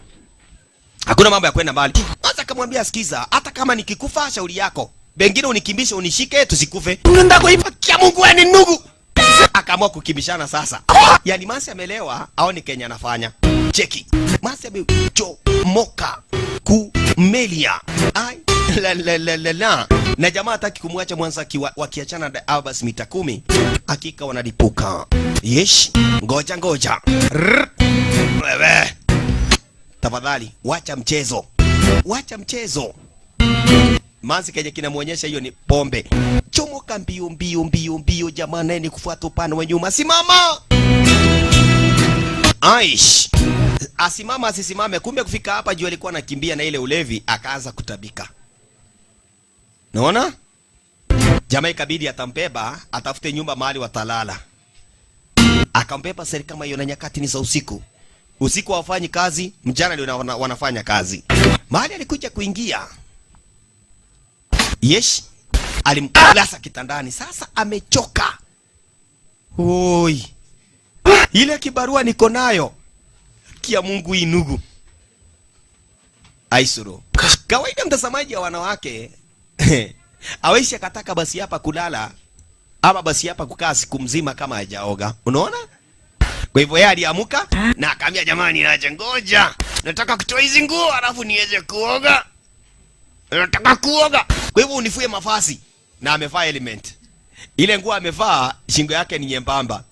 Hakuna mambo ya kwenda mbali. Sasa akamwambia sikiza, hata kama nikikufa shauri yako. Bengine unikimbishe unishike tusikufe. Unaenda kwa hivyo kia Mungu wewe ni ndugu. Akaamua kukimbishana sasa. Yaani Mansi amelewa au ni Kenya anafanya. Cheki. Mansi amechomoka kumelia. Ai la. Na jamaa hataki kumwacha Mwanza wakiachana na basi mita 10. Hakika wanalipuka. Yesh. Ngoja. Wewe. Tafadhali wacha mchezo. Wacha mchezo. Mansi Kenya kinamuonyesha hiyo ni pombe. Chomoka mbio jamaa naye ni kufuata upande wa nyuma. Simama. Aish. Asimama asisimame, kumbe kufika hapa juu alikuwa anakimbia na ile ulevi akaanza kutabika. Naona? Jamaa ikabidi atampeba, atafute nyumba mahali watalala. Akampeba seri kama hiyo na nyakati ni za usiku. Usiku hawafanyi kazi, mchana ndio wanafanya kazi. Mahali alikuja kuingia. Yesh, alimkulasa kitandani. Sasa amechoka. Oi. Ile kibarua niko nayo. Kia Mungu hii nugu. Aisuru. Kawaida mtazamaji wa wanawake hawezi akataka basi hapa kulala ama basi hapa kukaa siku mzima kama hajaoga. Unaona? Kwa hivyo yeye aliamuka na akamwambia jamani naacha ngoja. Nataka kutoa hizi nguo alafu niweze kuoga. Nataka kuoga. Kwa hivyo unifue mavazi. Na amevaa element. Ile nguo amevaa shingo yake ni nyembamba.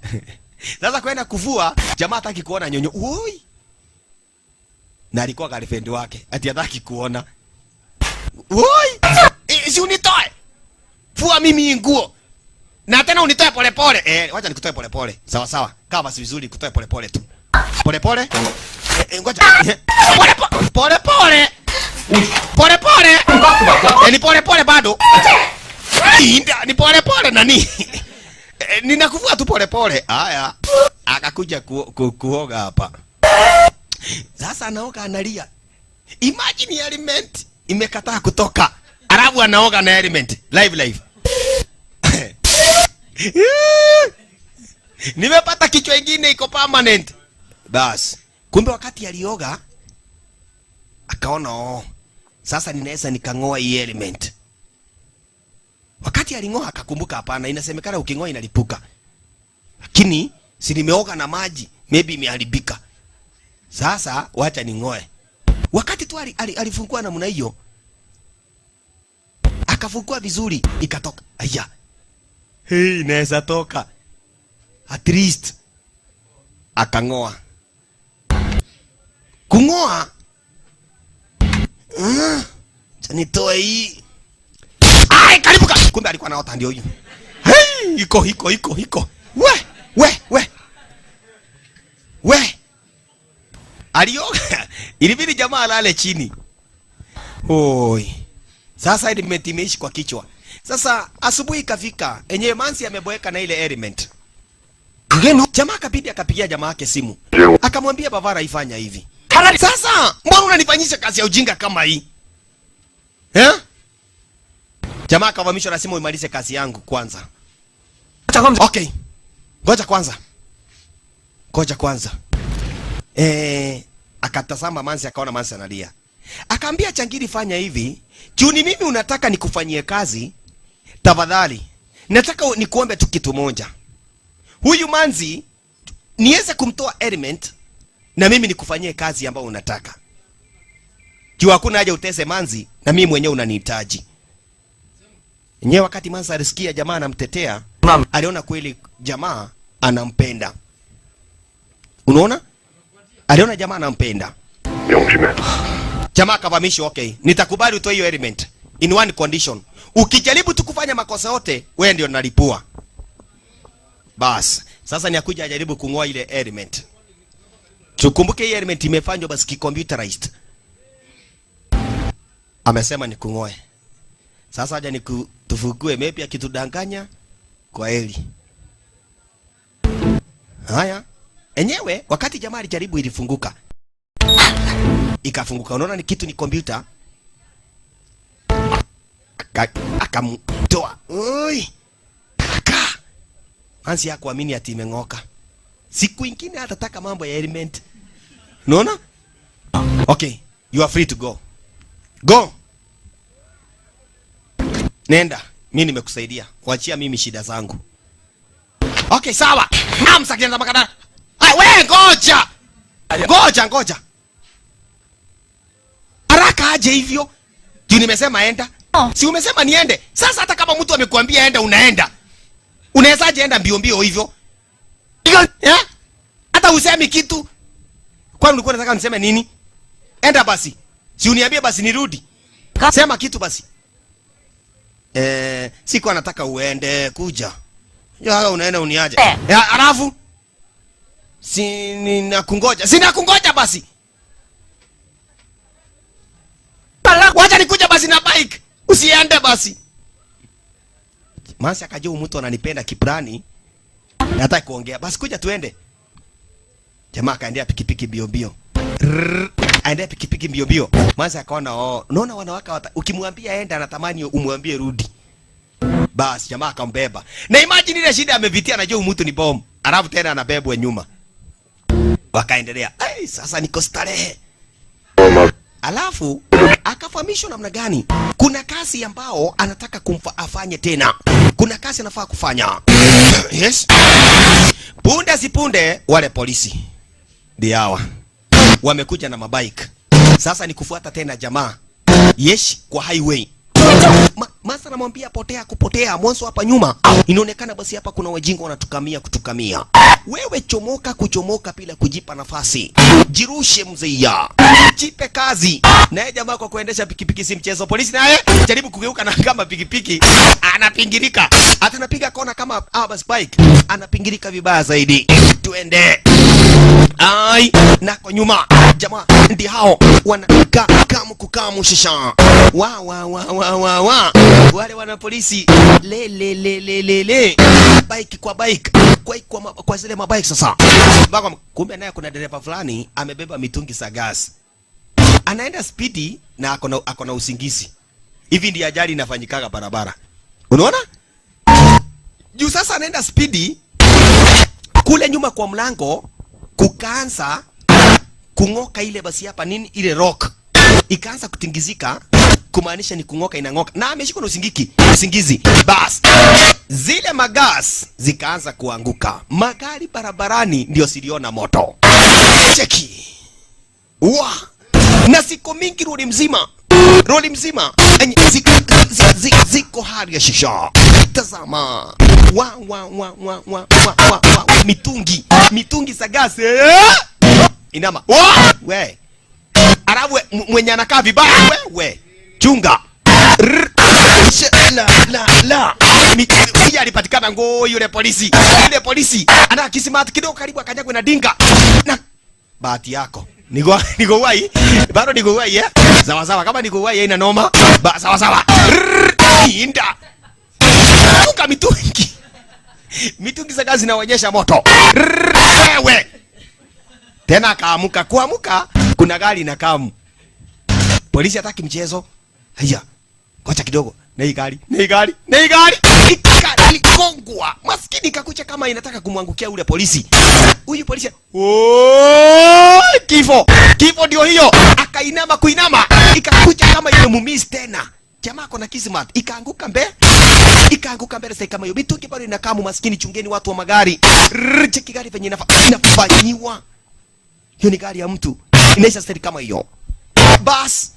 Sasa kwenda kuvua jamaa hataki kuona nyonyo. Oi. Na alikuwa girlfriend wake. Ati hataki kuona. Oi. Si unitoe. Fua mimi nguo. Na tena unitoe pole pole. Wacha nikutoe pole pole. Sawa sawa. Kaa basi vizuri kutoe pole pole tu. Pole pole. Ngoja. Pole pole. Pole pole. Ni pole pole bado. Ni pole pole nani? Ninakuvua tu pole pole. Haya. Akakuja kuoga hapa. Sasa anaoga analia. Imagine element imekataa kutoka. Alafu anaoga na element live. Nimepata kichwa ingine iko permanent. Bas. Kumbe wakati alioga akaona sasa ninaweza nikang'oa hii element. Wakati aling'oa akakumbuka hapana, inasemekana uking'oa inalipuka. Lakini si nimeoga na maji, maybe imeharibika. Sasa wacha ning'oe. Wakati tu alifungua namna hiyo, akafungua vizuri, ikatoka. Aya. Hey, inaweza toka. At least akang'oa. Kung'oa. Chanitoe hii. Ai, karibuka. Kumbe alikuwa anaota ndio huyu. Hey, iko. We. Alioga. Ilibidi jamaa alale chini. Oi. Sasa element imeishi kwa kichwa. Sasa asubuhi ikafika, enyewe Manzi ameboeka na ile element. Jamaa akabidi akapigia jamaa yake simu. Akamwambia Bavara ifanya hivi. Sasa mbona unanifanyisha kazi ya ujinga kama hii? Jamaa akavamishwa na simu, imalize kazi yangu kwanza. Okay. Ngoja kwanza. Akatazama Manzi, akaona Manzi analia. Akaambia Changiri fanya hivi, Juni mimi unataka nikufanyie kazi, tafadhali. Nataka nikuombe tu kitu moja. Huyu Manzi niweze kumtoa element na mimi nikufanyie kazi ambayo unataka. Juu hakuna haja utese Manzi na mimi mwenyewe unanihitaji. Nyewe wakati Manzi alisikia jamaa anamtetea, aliona kweli jamaa anampenda. Unaona? Aliona jamaa anampenda. Jamaa akavamishwa, okay. Nitakubali utoe hiyo element in one condition. Ukijaribu tu kufanya makosa yote, wewe ndio unalipua. Bas, sasa ni akuja ajaribu kung'oa ile element. Tukumbuke hii element imefanywa basi ki-computerized. Amesema ni kung'oe. Sasa haja tufugue, maybe akitudanganya kwa heli. Haya. Enyewe wakati jamaa alijaribu ilifunguka. Ikafunguka. Unaona ni kitu ni computer. Akamtoa. Oi. Manzi hakuamini ati imeng'oka. Siku ingine atataka mambo ya element. Unaona? Okay, you are free to go. Go. Nenda, mimi nimekusaidia. Kuachia mimi shida zangu. Okay, sawa. Amsakenda makadara. Ai, wewe ngoja. Haraka aje hivyo? Juu nimesema enda. Si umesema niende. Sasa hata kama mtu amekuambia enda unaenda. Unawezaje enda mbio hivyo? Hata usemi kitu. Kwani ulikuwa unataka niseme nini? Enda basi. Si uniambie basi nirudi. Sema kitu basi. Sikuwa nataka uende, kuja. Ya unaenda uniaje. Alafu Sinakungoja basi. Wacha nikuja basi na bike. Usiende basi. Manzi akajua mtu ananipenda kiprani. Nataka kuongea. Basi kuja tuende. Jamaa akaendea pikipiki bio. Aendea pikipiki bio. Manzi akaona unaona wanawake ukimwambia enda anatamani umwambie rudi. Basi jamaa akambeba. Na imagine ile shida amevitia, anajua mtu ni bomb. Alafu tena anabebwa nyuma. Wakaendelea. Sasa niko starehe. Alafu akafahamishwa namna gani? Kuna kazi ambao anataka afanye tena. Kuna kazi anafaa kufanya. Yes. Punde sipunde wale polisi ndio hawa wamekuja na mabike. Sasa ni kufuata tena jamaa. Yes, kwa highway. Masa namwambia kupotea mwanzo hapa nyuma. Inaonekana basi hapa kuna wajinga kutukamia. Wewe kuchomoka bila kujipa nafasi. Jirushe mzeia. Jipe kazi. Naye jamaa kwa kuendesha pikipiki si mchezo. Polisi naye jaribu kugeuka na kama pikipiki anapingirika. Hata anapiga kona kama bus bike. Anapingirika vibaya zaidi. Tuende. Nako nyuma. Jamaa ndi hao kukamu shisha. Wa. Wale wana polisi le bike kwa bike kwa zile mabike sasa. Kumbe naye kuna dereva fulani amebeba mitungi za gas. Anaenda speedy na akona usingizi. Hivi ndio ajali inafanyikaga barabara. Unaona? Juu sasa anaenda spidi kule nyuma kwa mlango kukaanza kungoka ile basi hapa nini ile rock. Ikaanza kutingizika kumaanisha ni kungoka inangoka. Na ameshikwa na usingizi. Bas. Zile magas zikaanza kuanguka. Magari barabarani ndio siliona moto. Cheki. Na siku mingi roli mzima ziko hali ya shisha. Tazama mitungi za gasi inama we arabu mwenye anakaa vibaya we chunga la mimi alipatikana yule polisi ana kisimati kidogo karibu akanyagwe na dinga na bahati yako niko wai bado niko wai sawa kama niko wai haina noma sawa inda funga mitungi za gazi inaonyesha moto wewe tena akaamuka kuamuka kuna gari na kamu polisi hataki mchezo haya ngoja kidogo na hii gari ilikongwa maskini kakucha kama inataka kumwangukia ule polisi huyu polisi kifo ndio hiyo akainama kuinama ikakucha kama ile mumisi tena jamaa kona kismat ikaanguka mbele sasa kama hiyo mitungi bado inakamu maskini chungeni watu wa magari cheki gari venye inafanyiwa hiyo ni gari ya mtu inaisha stari kama hiyo bas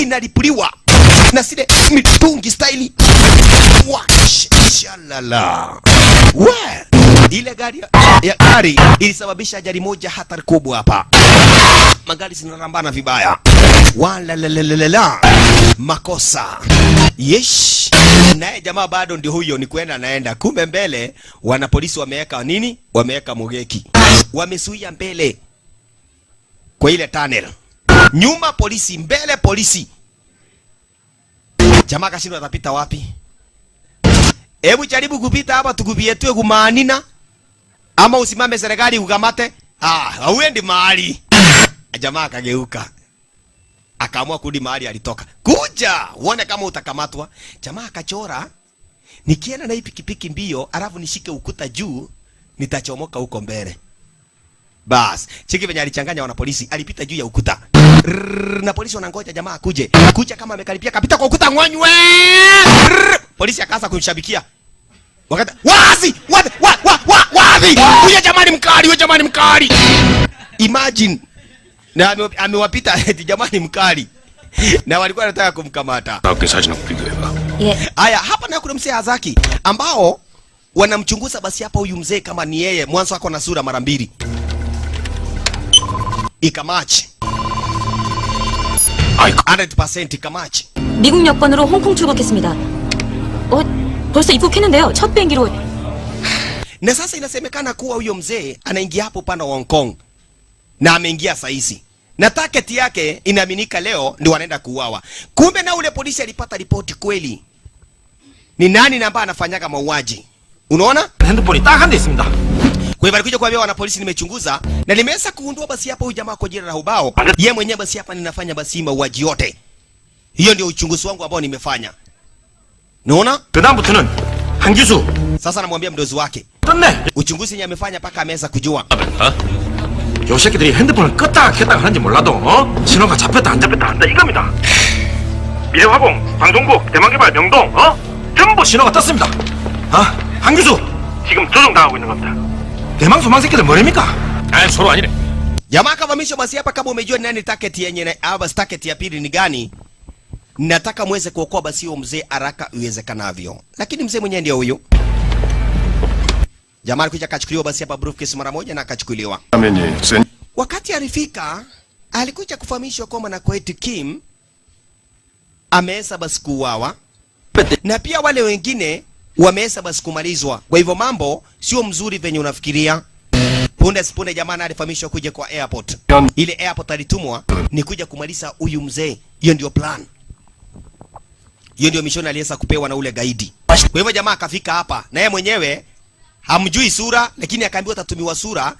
inalipuliwa na sile mitungi staili shalala we ile gari ya gari ilisababisha ajali moja hatari kubwa hapa magari zinarambana vibaya wala makosa yesh naye jamaa bado ndio huyo ni kwenda naenda kumbe mbele wana polisi wameweka mogeki wamesuia mbele kwa ile tunnel nyuma polisi mbele polisi jamaa kashindwa atapita wapi hebu jaribu kupita hapa tukupietwe kumaanina ama usimame serikali ukamate hauendi mahali jamaa akageuka akaamua kurudi mahali alitoka kuja uone kama utakamatwa jamaa akachora nikienda na hii pikipiki mbio alafu nishike ukuta juu nitachomoka huko mbele bas cheki venye alichanganya wana polisi alipita juu ya ukuta na polisi wanangoja jamaa kuja kama amekaribia kapita kwa ukuta ngonywe polisi akaanza kumshabikia wakati wazi huyo jamani mkali imagine na amewapita eti jamani mkali na walikuwa wanataka kumkamata haya hapa na kuna mzee Azaki ambao wanamchunguza basi hapa huyu mzee kama ni yeye mwanzo wako na sura mara mbili ikamachi 100% ikamachi 미국 여권으로 홍콩 출국했습니다. 벌써 입국했는데요. 첫 비행기로. Na sasa inasemekana kuwa huyo mzee anaingia hapo upande wa Hong Kong na ameingia saisi na target yake inaaminika leo ndio wanaenda kuuawa. Kumbe na ule polisi alipata ripoti kweli ni nani na ambaye anafanyaga mauaji. Unaona? 핸드폰이 딱 한 대 있습니다. Kwa hivyo alikuja kuambia wana polisi nimechunguza na nimeweza kugundua basi hapa huyu jamaa kwa jina la Ubao. Yeye mwenyewe basi hapa ninafanya basi mauaji yote. Hiyo ndio uchunguzi wangu ambao nimefanya. Unaona? 그다음부터는 한기수. Sasa namwambia mdozi wake. 끝내. uchunguzi yenye amefanya paka ameweza kujua. 요 새끼들이 핸드폰을 껐다가 켰다가 하는지 몰라도 신호가 잡혔다 안 잡혔다 한다 이겁니다. 미래화공, 방송국, 대만개발, 명동 전부 신호가 떴습니다. 한규수 지금 조정당하고 있는 겁니다. 대망소망 새끼들 뭐랍니까? 서로 아니래. Jamaa kavamisha basi hapa kama umejua nani target yenye basi target ya pili ni gani? Nataka muweze kuokoa basi huyo mzee haraka iwezekanavyo. Lakini mzee mwenyewe ndio huyo. Jamaa alikuja akachukuliwa basi hapa briefcase mara moja na akachukuliwa. Wakati alifika alikuja kufahamishwa kwamba na Koeti Kim ameweza basi kuuawa na pia wale wengine wameweza basi kumalizwa. Kwa hivyo mambo sio mzuri venye unafikiria. Punde jamaa alifahamishwa kuja kwa airport. Ile airport alitumwa ni kuja kumaliza huyu mzee. Hiyo ndio plan. Hiyo ndio mission aliweza kupewa na ule gaidi. Kwa hivyo jamaa akafika hapa na yeye mwenyewe hamjui sura lakini akaambiwa atatumiwa sura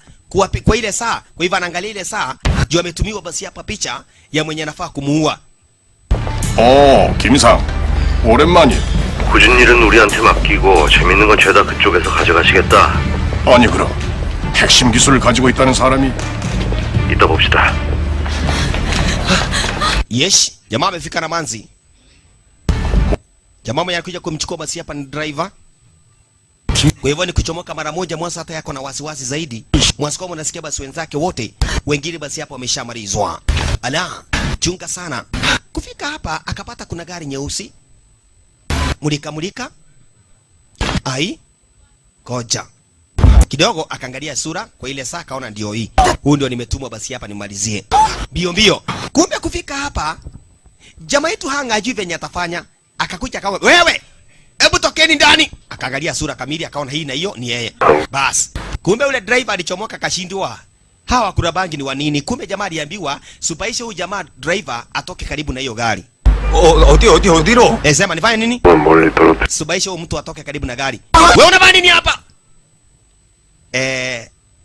kwa ile saa. Kwa hivyo anaangalia ile saa juu ametumiwa basi hapa picha ya mwenye anafaa kumuua. 김상. 오랜만이. 굳은 일은 우리한테 맡기고 재밌는 건 죄다 그쪽에서 가져가시겠다. 아니 그럼 핵심 기술을 가지고 있다는 사람이 이따 봅시다. Yes, jamaa amefika na manzi. Jamaa mwenye alikuja kumchukua basi hapa ni driver. Kwa hivyo ni kuchomoka mara moja, Mwansa hata yako na wasiwasi zaidi. Mwansa kama unasikia basi wenzake wote wengine basi hapo wameshamalizwa. Ala, chunga sana. Kufika hapa akapata kuna gari nyeusi. Mulika. Ai. Koja. Kidogo akaangalia sura kwa ile saa kaona ndio hii. Huyu ndio nimetumwa basi hapa nimalizie. Mbio. Kumbe kufika hapa jamaa yetu hanga ajui venye atafanya. Akakuja kama wewe, hebu tokeni ndani. Akaangalia sura kamili akaona hii na hiyo ni yeye. Bas. Kumbe ule driver alichomoka kashindwa. Hawa kurabangi ni wa nini? Kumbe jamaa aliambiwa supaishe huyu jamaa driver atoke karibu na hiyo gari. 어디로? Sema nifanye nini? 멀리 떨어뜨. Subaisha huyu mtu atoke karibu na gari. Wewe unafanya nini hapa?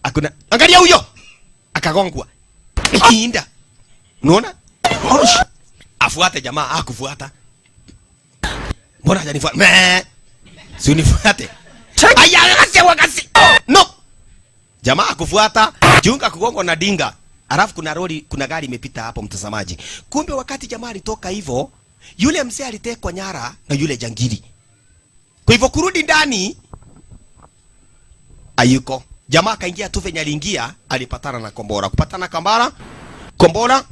Hakuna. Angalia huyo. Akagongwa. Inda. Unaona? Afuate jamaa, hakufuata. Mbona hajanifuata? Si unifuate. Aya, wakasi. No. Jamaa hakufuata, junga kugongwa na dinga. Alafu kuna gari imepita hapo mtazamaji. Kumbe wakati jamaa alitoka hivyo, yule mzee alitekwa nyara na yule jangili. Kwa hivyo kurudi ndani ayuko. Jamaa kaingia tu venye aliingia, alipatana na kombora. Kupatana kombora.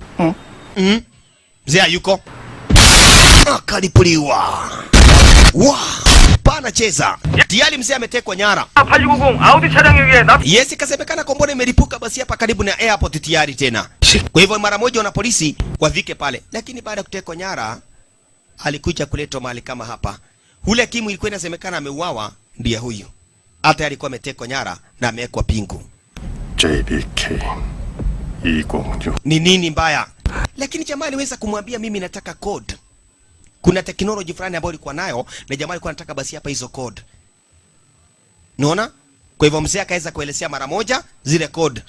Mzee ayuko. Akalipuliwa. Pana cheza. Tayari mzee ametekwa nyara. 890 아우디 차량에 의해 Yes, ikasemekana kombora imelipuka basi hapa karibu na airport tayari tena. Kwa hivyo mara moja na polisi wafike pale. Lakini baada ya kutekwa nyara alikuja kuletwa mahali kama hapa. Ule Kimu ilikuwa inasemekana ameuawa ndiye huyu. Hata alikuwa ametekwa nyara na amewekwa pingu. JBK 206. Ni nini mbaya? Lakini jamaa aliweza kumwambia mimi nataka code. Kuna teknolojia fulani ambayo alikuwa nayo na jamaa alikuwa anataka basi hapa hizo code. Unaona? Kwa hivyo mzee akaweza kuelezea mara moja zile code.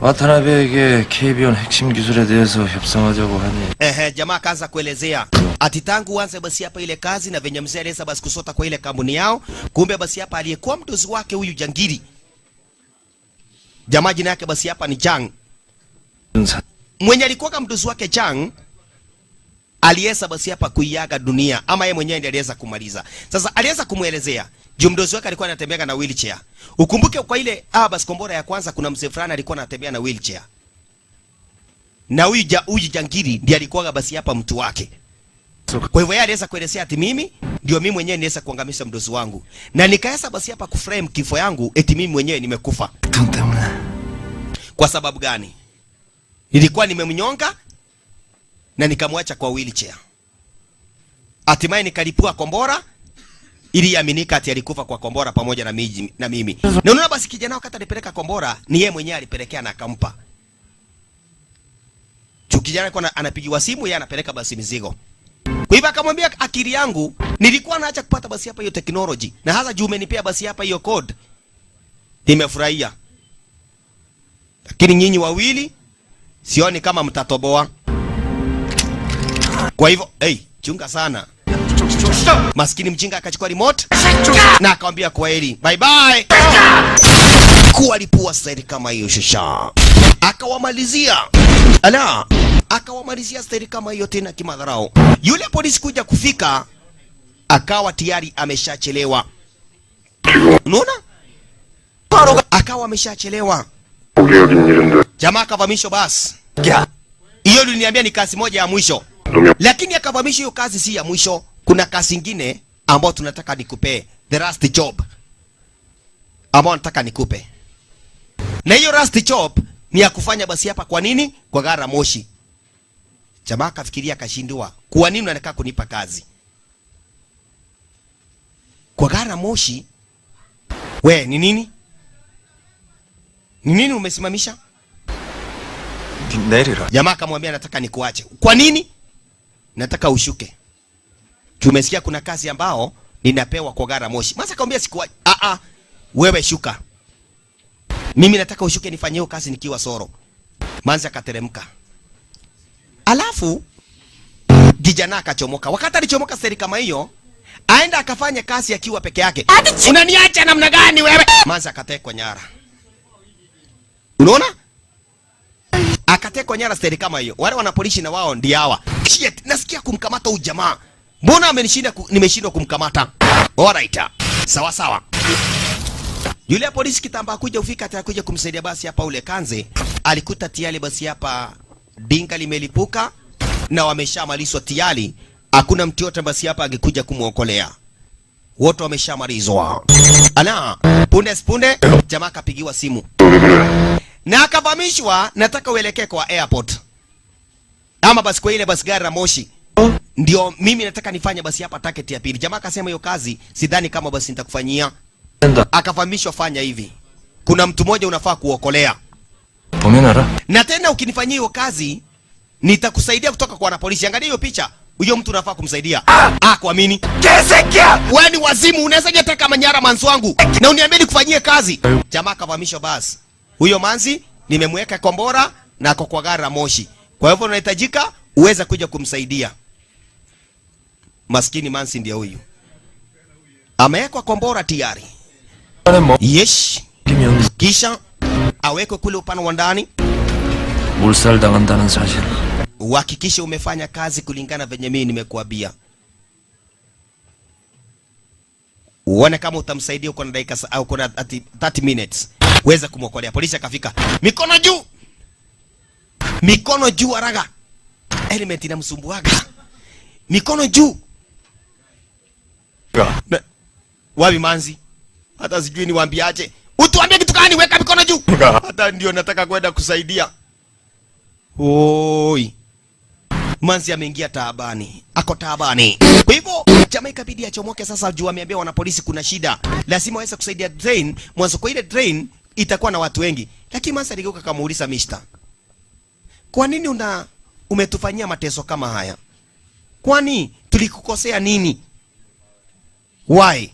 와타나베에게 KBON 핵심 기술에 대해서 협상하자고 하니. Jamaa akaanza kuelezea ati tangu uanze basi hapa ile kazi na venye mzee aliweza basi kusota kwa ile kampuni yao, kumbe basi hapa aliyekuwa mdozi wake huyu jangili. Jamaa jina yake basi hapa ni Chang. Mwenye alikuwa kama mdozi wake Chang aliweza basi hapa kuiaga dunia, ama yeye mwenyewe ndiye aliweza kumaliza. Sasa aliweza kumuelezea juu mdozi wake alikuwa anatembea na wheelchair. Ukumbuke kwa ile basi kombora ya kwanza kuna mzee fulani alikuwa anatembea na wheelchair. Na huyu jangili ndiye alikuwa basi hapa mtu wake. Kwa hivyo yeye aliweza kuelezea ati mimi ndio mimi mwenyewe niweza kuangamisha mdozi wangu. Na nikaesa basi hapa kuframe kifo yangu eti mimi mwenyewe nimekufa. Kwa sababu gani? Nilikuwa nimemnyonga na nikamwacha kwa wheelchair. Hatimaye nikalipua kombora ili yaminika ati alikufa kwa kombora pamoja na mimi. Na unaona basi kijana wakati alipeleka kombora ni yeye mwenyewe alipelekea na akampa. Kijana alikuwa anapigiwa simu, yeye anapeleka basi mizigo. Kwa hivyo akamwambia akili yangu nilikuwa naacha kupata basi hapa hiyo technology na hasa juu umenipea basi hapa hiyo code. Nimefurahia. Lakini nyinyi wawili sioni kama mtatoboa. Kwa hivyo, chunga sana. Maskini mjinga akachukua remote na akamwambia kwaheri. Bye bye. Kualipua staili kama hiyo shasha. Akawamalizia. Akawamalizia staili kama hiyo tena kimadharau. Yule polisi kuja kufika akawa tayari ameshachelewa. Unaona? Akawa ameshachelewa. Jamaa akavamishwa basi. Hiyo niliniambia ni kazi moja ya mwisho. Lakini akavamisha hiyo kazi si ya mwisho. Kuna kazi nyingine ambayo tunataka nikupe. The last job. Ambayo nataka nikupe. Na hiyo last job ni ya kufanya basi hapa kwa nini? Kwa gari la moshi. Jamaa akafikiria akashindwa. Kwa nini unataka kunipa kazi? Kwa gari la moshi? We, ni nini? Ni nini umesimamisha? 내리라. Jamaa akamwambia nataka nikuache. Kwa nini? Nataka ushuke. Tumesikia kuna kazi ambao ninapewa kwa gari la moshi. Masa akamwambia sikuache. Wewe shuka. Mimi nataka ushuke nifanye hiyo kazi nikiwa soro. Manzi akateremka. Alafu kijana akachomoka. Wakati alichomoka seri kama hiyo, aenda akafanya kazi akiwa peke yake. Unaniacha namna gani wewe? Manzi akatekwa nyara. Unaona? Akatekwa nyara seri kama hiyo. Wale wanapolishi na wao ndio hawa. Shit, nasikia kumkamata huyu jamaa. Mbona amenishinda nimeshindwa kumkamata? Alright. Sawa sawa. Yule polisi kitamba kuja ufika atakuja kumsaidia basi hapa ule Kanze. Alikuta tayari basi hapa dinga limelipuka na wameshamalizwa tayari. Hakuna mtu yote basi hapa angekuja kumuokolea. Wote wameshamalizwa. Ala, punde jamaa kapigiwa simu. Na akavamishwa, nataka uelekee kwa airport. Ama basi kwa ile basi gari la moshi. Ndio mimi nataka nifanye basi hapa target ya pili. Jamaa akasema hiyo kazi sidhani kama basi nitakufanyia. Akavamishwa, fanya hivi. Kuna mtu mmoja unafaa kuokolea. Na tena ukinifanyia hiyo kazi nitakusaidia kutoka kwa wanapolisi. Angalia hiyo picha. Huyo mtu unafaa kumsaidia. Kuamini. Wewe ni wazimu, unaweza jeteka manyara manzi wangu. Na uniambie nikufanyie kazi. Jamaa akavamishwa basi. Huyo manzi nimemweka kombora na ako kwa gari la moshi. Kwa hivyo unahitajika uweze kuja kumsaidia. Maskini manzi ndio huyu. Amewekwa kombora tayari. Yes. Kisha awekwe kule upande wa ndani. 몰살당한다는 사실. Uhakikishe umefanya kazi kulingana venye mimi nimekuambia. Uone kama utamsaidia uko na dakika au uko na 30 minutes. Weza kumwokolea. Polisi akafika. Mikono juu. Mikono juu haraka. Element inamsumbuaga. Mikono juu. Wapi manzi? Hata sijui niwaambiaje. Utuambie kitu gani, weka mikono juu. Hata ndio nataka kwenda kusaidia. Oi. Manzi ameingia taabani. Ako taabani. Kwa hivyo jamaa ikabidi achomoke sasa juu ameambia wanapolisi kuna shida. Lazima waweze kusaidia drain. Mwanzo kwa ile drain itakuwa na watu wengi. Lakini Manzi aligeuka kumuuliza Mister. Kwa nini umetufanyia mateso kama haya? Kwani tulikukosea nini? Why?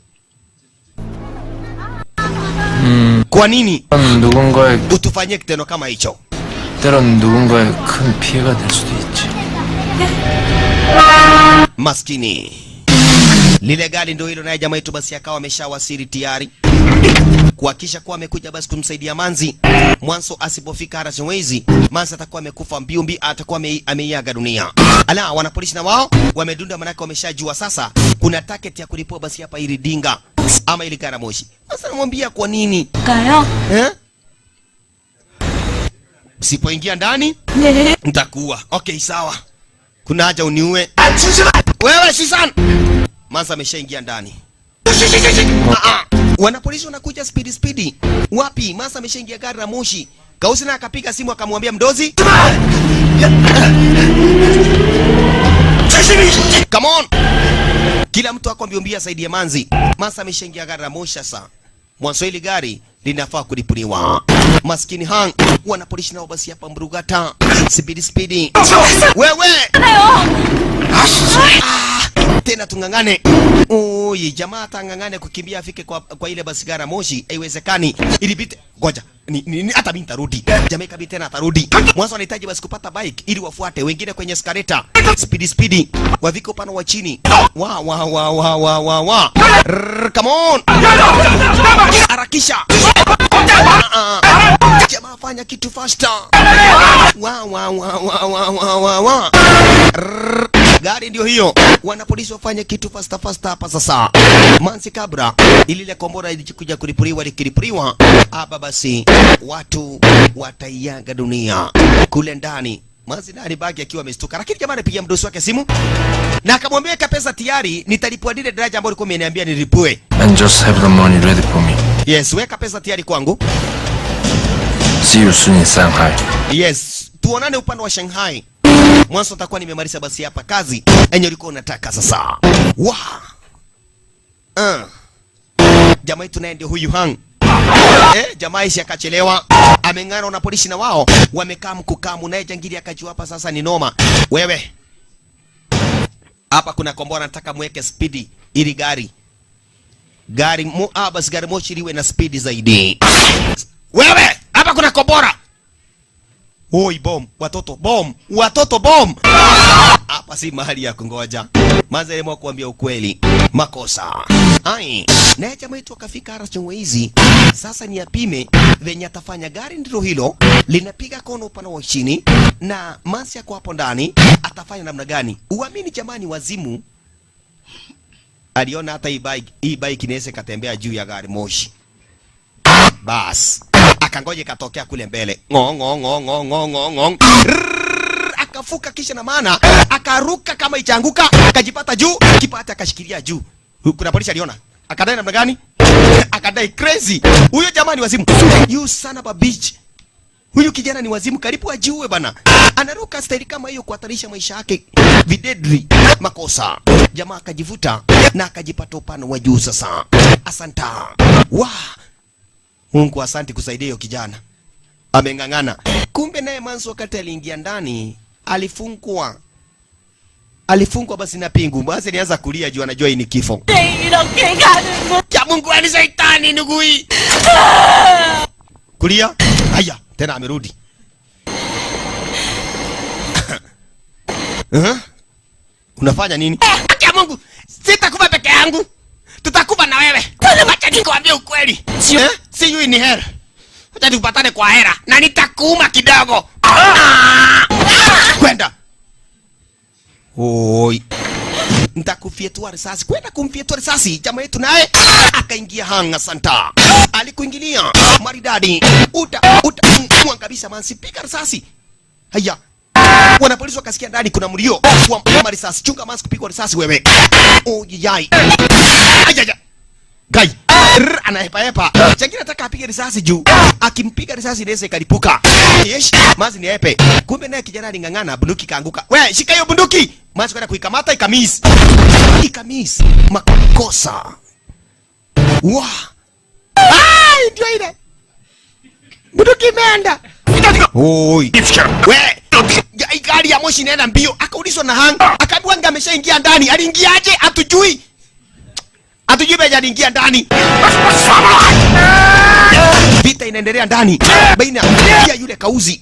Kwa nini utufanyie kitendo kama hicho? 때론 누군가의 큰 피해가 될 수도 있지. Maskini. Lile gari ndio hilo, naye jamaa yetu basi akawa ameshawasili tayari. Kuhakisha kuwa amekuja basi kumsaidia Manzi. Mwanzo asipofika Haraswezi, Manzi atakuwa amekufa mbiumbi, atakuwa ameiaga dunia. Ala, wanapolisi na wao wamedunda, manake wameshajua sasa kuna target ya kulipua basi hapa ili dinga ama ili gari moshi. Sasa namwambia kwa nini? Kayo. Sipoingia ndani nitakuwa. Okay, sawa. Kuna haja uniue. Wewe Susan. Manzi ameshaingia ndani. Wanapolisi wanakuja speedy. Wapi? Manzi ameshaingia gari la moshi. Kausi na akapiga simu akamwambia mdozi. Come on. Kila mtu ako mbiombia zaidi ya Manzi. Manzi ameshaingia gari la moshi sasa. Mwanzo hili gari linafaa kulipuliwa. Maskini hang. Wanapolisi nao basi hapa mbrugata. Speedy. Wewe. Tena tungangane. Oi, jamaa tangangane kukimbia afike kwa ile basi gari moshi. Haiwezekani. Ilipite. Ngoja. Hata mimi nitarudi. Jamaa ikabidi tena atarudi. Mwanzo anahitaji basi kupata bike ili wafuate wengine kwenye skareta. Speedy. Waviko pano wa chini. Wa. Come on. Harakisha. Jamaa fanya kitu faster. Wa. Gari ndio hiyo. Wanapolisi wafanye kitu faster hapa sasa. Manzi kabra ilile kombora ilikuja kulipuliwa hapa basi watu wataiaga dunia kule ndani. Manzi ndani bagi akiwa amestuka, lakini jamaa anapigia mdosi wake simu na akamwambia weka pesa tayari, nitalipua dile daraja ambalo ulikuwa umeniambia nilipue. And just have the money ready for me. Yes, weka pesa tayari kwangu. See you soon in Shanghai. Yes, tuonane upande wa Shanghai. Mwanzo atakuwa nimemaliza basi hapa kazi enye ulikuwa unataka sasa. Jamaa yetu naye ndio huyu hang. Jamaa ishi akachelewa. Ameng'ana na polisi na wao wamekaa mkukamu, naye jangili akajua hapa sasa ni noma. Wewe. Hapa kuna kombora nataka muweke speedi ili gari basi gari moshi liwe na speedi zaidi. Wewe, hapa kuna kombora. Oi, bom, watoto bom. Hapa hapa si mahali ya kungoja. Manze mwa kuambia ukweli. Makosa. Ai, naye jamaa wetu akafika Harrison hizi. Sasa ni apime venye atafanya. Gari ndilo hilo linapiga kona upana wa chini na Mansi yako hapo ndani atafanya namna gani? Uamini jamani, wazimu. Aliona hata hii bike inaweza katembea juu ya gari moshi. Bas, akangoje katokea kule mbele. Ngong. Akafuka kisha na maana akaruka kama ichanguka, akajipata juu, kipata akashikilia juu. Kuna polisi aliona. Akadai namna gani? Akadai crazy. Huyo jamani wazimu. You son of a bitch. Huyu kijana ni wazimu, karibu ajiue bana. Anaruka staili kama hiyo kuhatarisha maisha yake. Videdri. Makosa. Jamaa akajivuta na akajipata upano wa juu sasa. Asanta. Mungu asante kusaidia hiyo kijana. Ameng'ang'ana. Kumbe naye Mansi wakati aliingia ndani alifungwa basi na pingu. Basi alianza kulia juu anajua hii ni kifo. Ya Mungu ni Shetani nugui. Kulia. Haya, tena amerudi. Unafanya nini? Ya Mungu, sitakufa peke yangu. Tutakufa na wewe. Acha nikwambie ukweli. Si you in hell. Acha tupatane kwa hera na nitakuuma kidogo. Kwenda. Oi. Nitakufietua risasi. Kwenda kumfietua risasi. Jamaa yetu naye akaingia hanga santa. Alikuingilia maridadi. Uta kabisa Mansi, piga risasi. Haya. Wanapolisi wakasikia ndani kuna mlio wa risasi. Chunga Mansi kupigwa risasi wewe. Yai. Ajaja. Gai. Anahepa. Chakina nataka apige risasi juu. Akimpiga risasi inaweza ikalipuka. Yesh, Mansi ni epe. Kumbe naye kijana aling'ang'ana, bunduki kaanguka. We, shika hiyo bunduki. Mansi kwenda kuikamata ikamiss. Makosa. Ndio ile. Bunduki imeenda. Oi. We, gari ya moshi inaenda mbio. Akaulizwa na hang. Akaambiwa ngameshaingia ndani. Aliingiaje? Hatujui. Hatujui beja aliingia ndani. Vita inaendelea ndani baina ya yule kauzi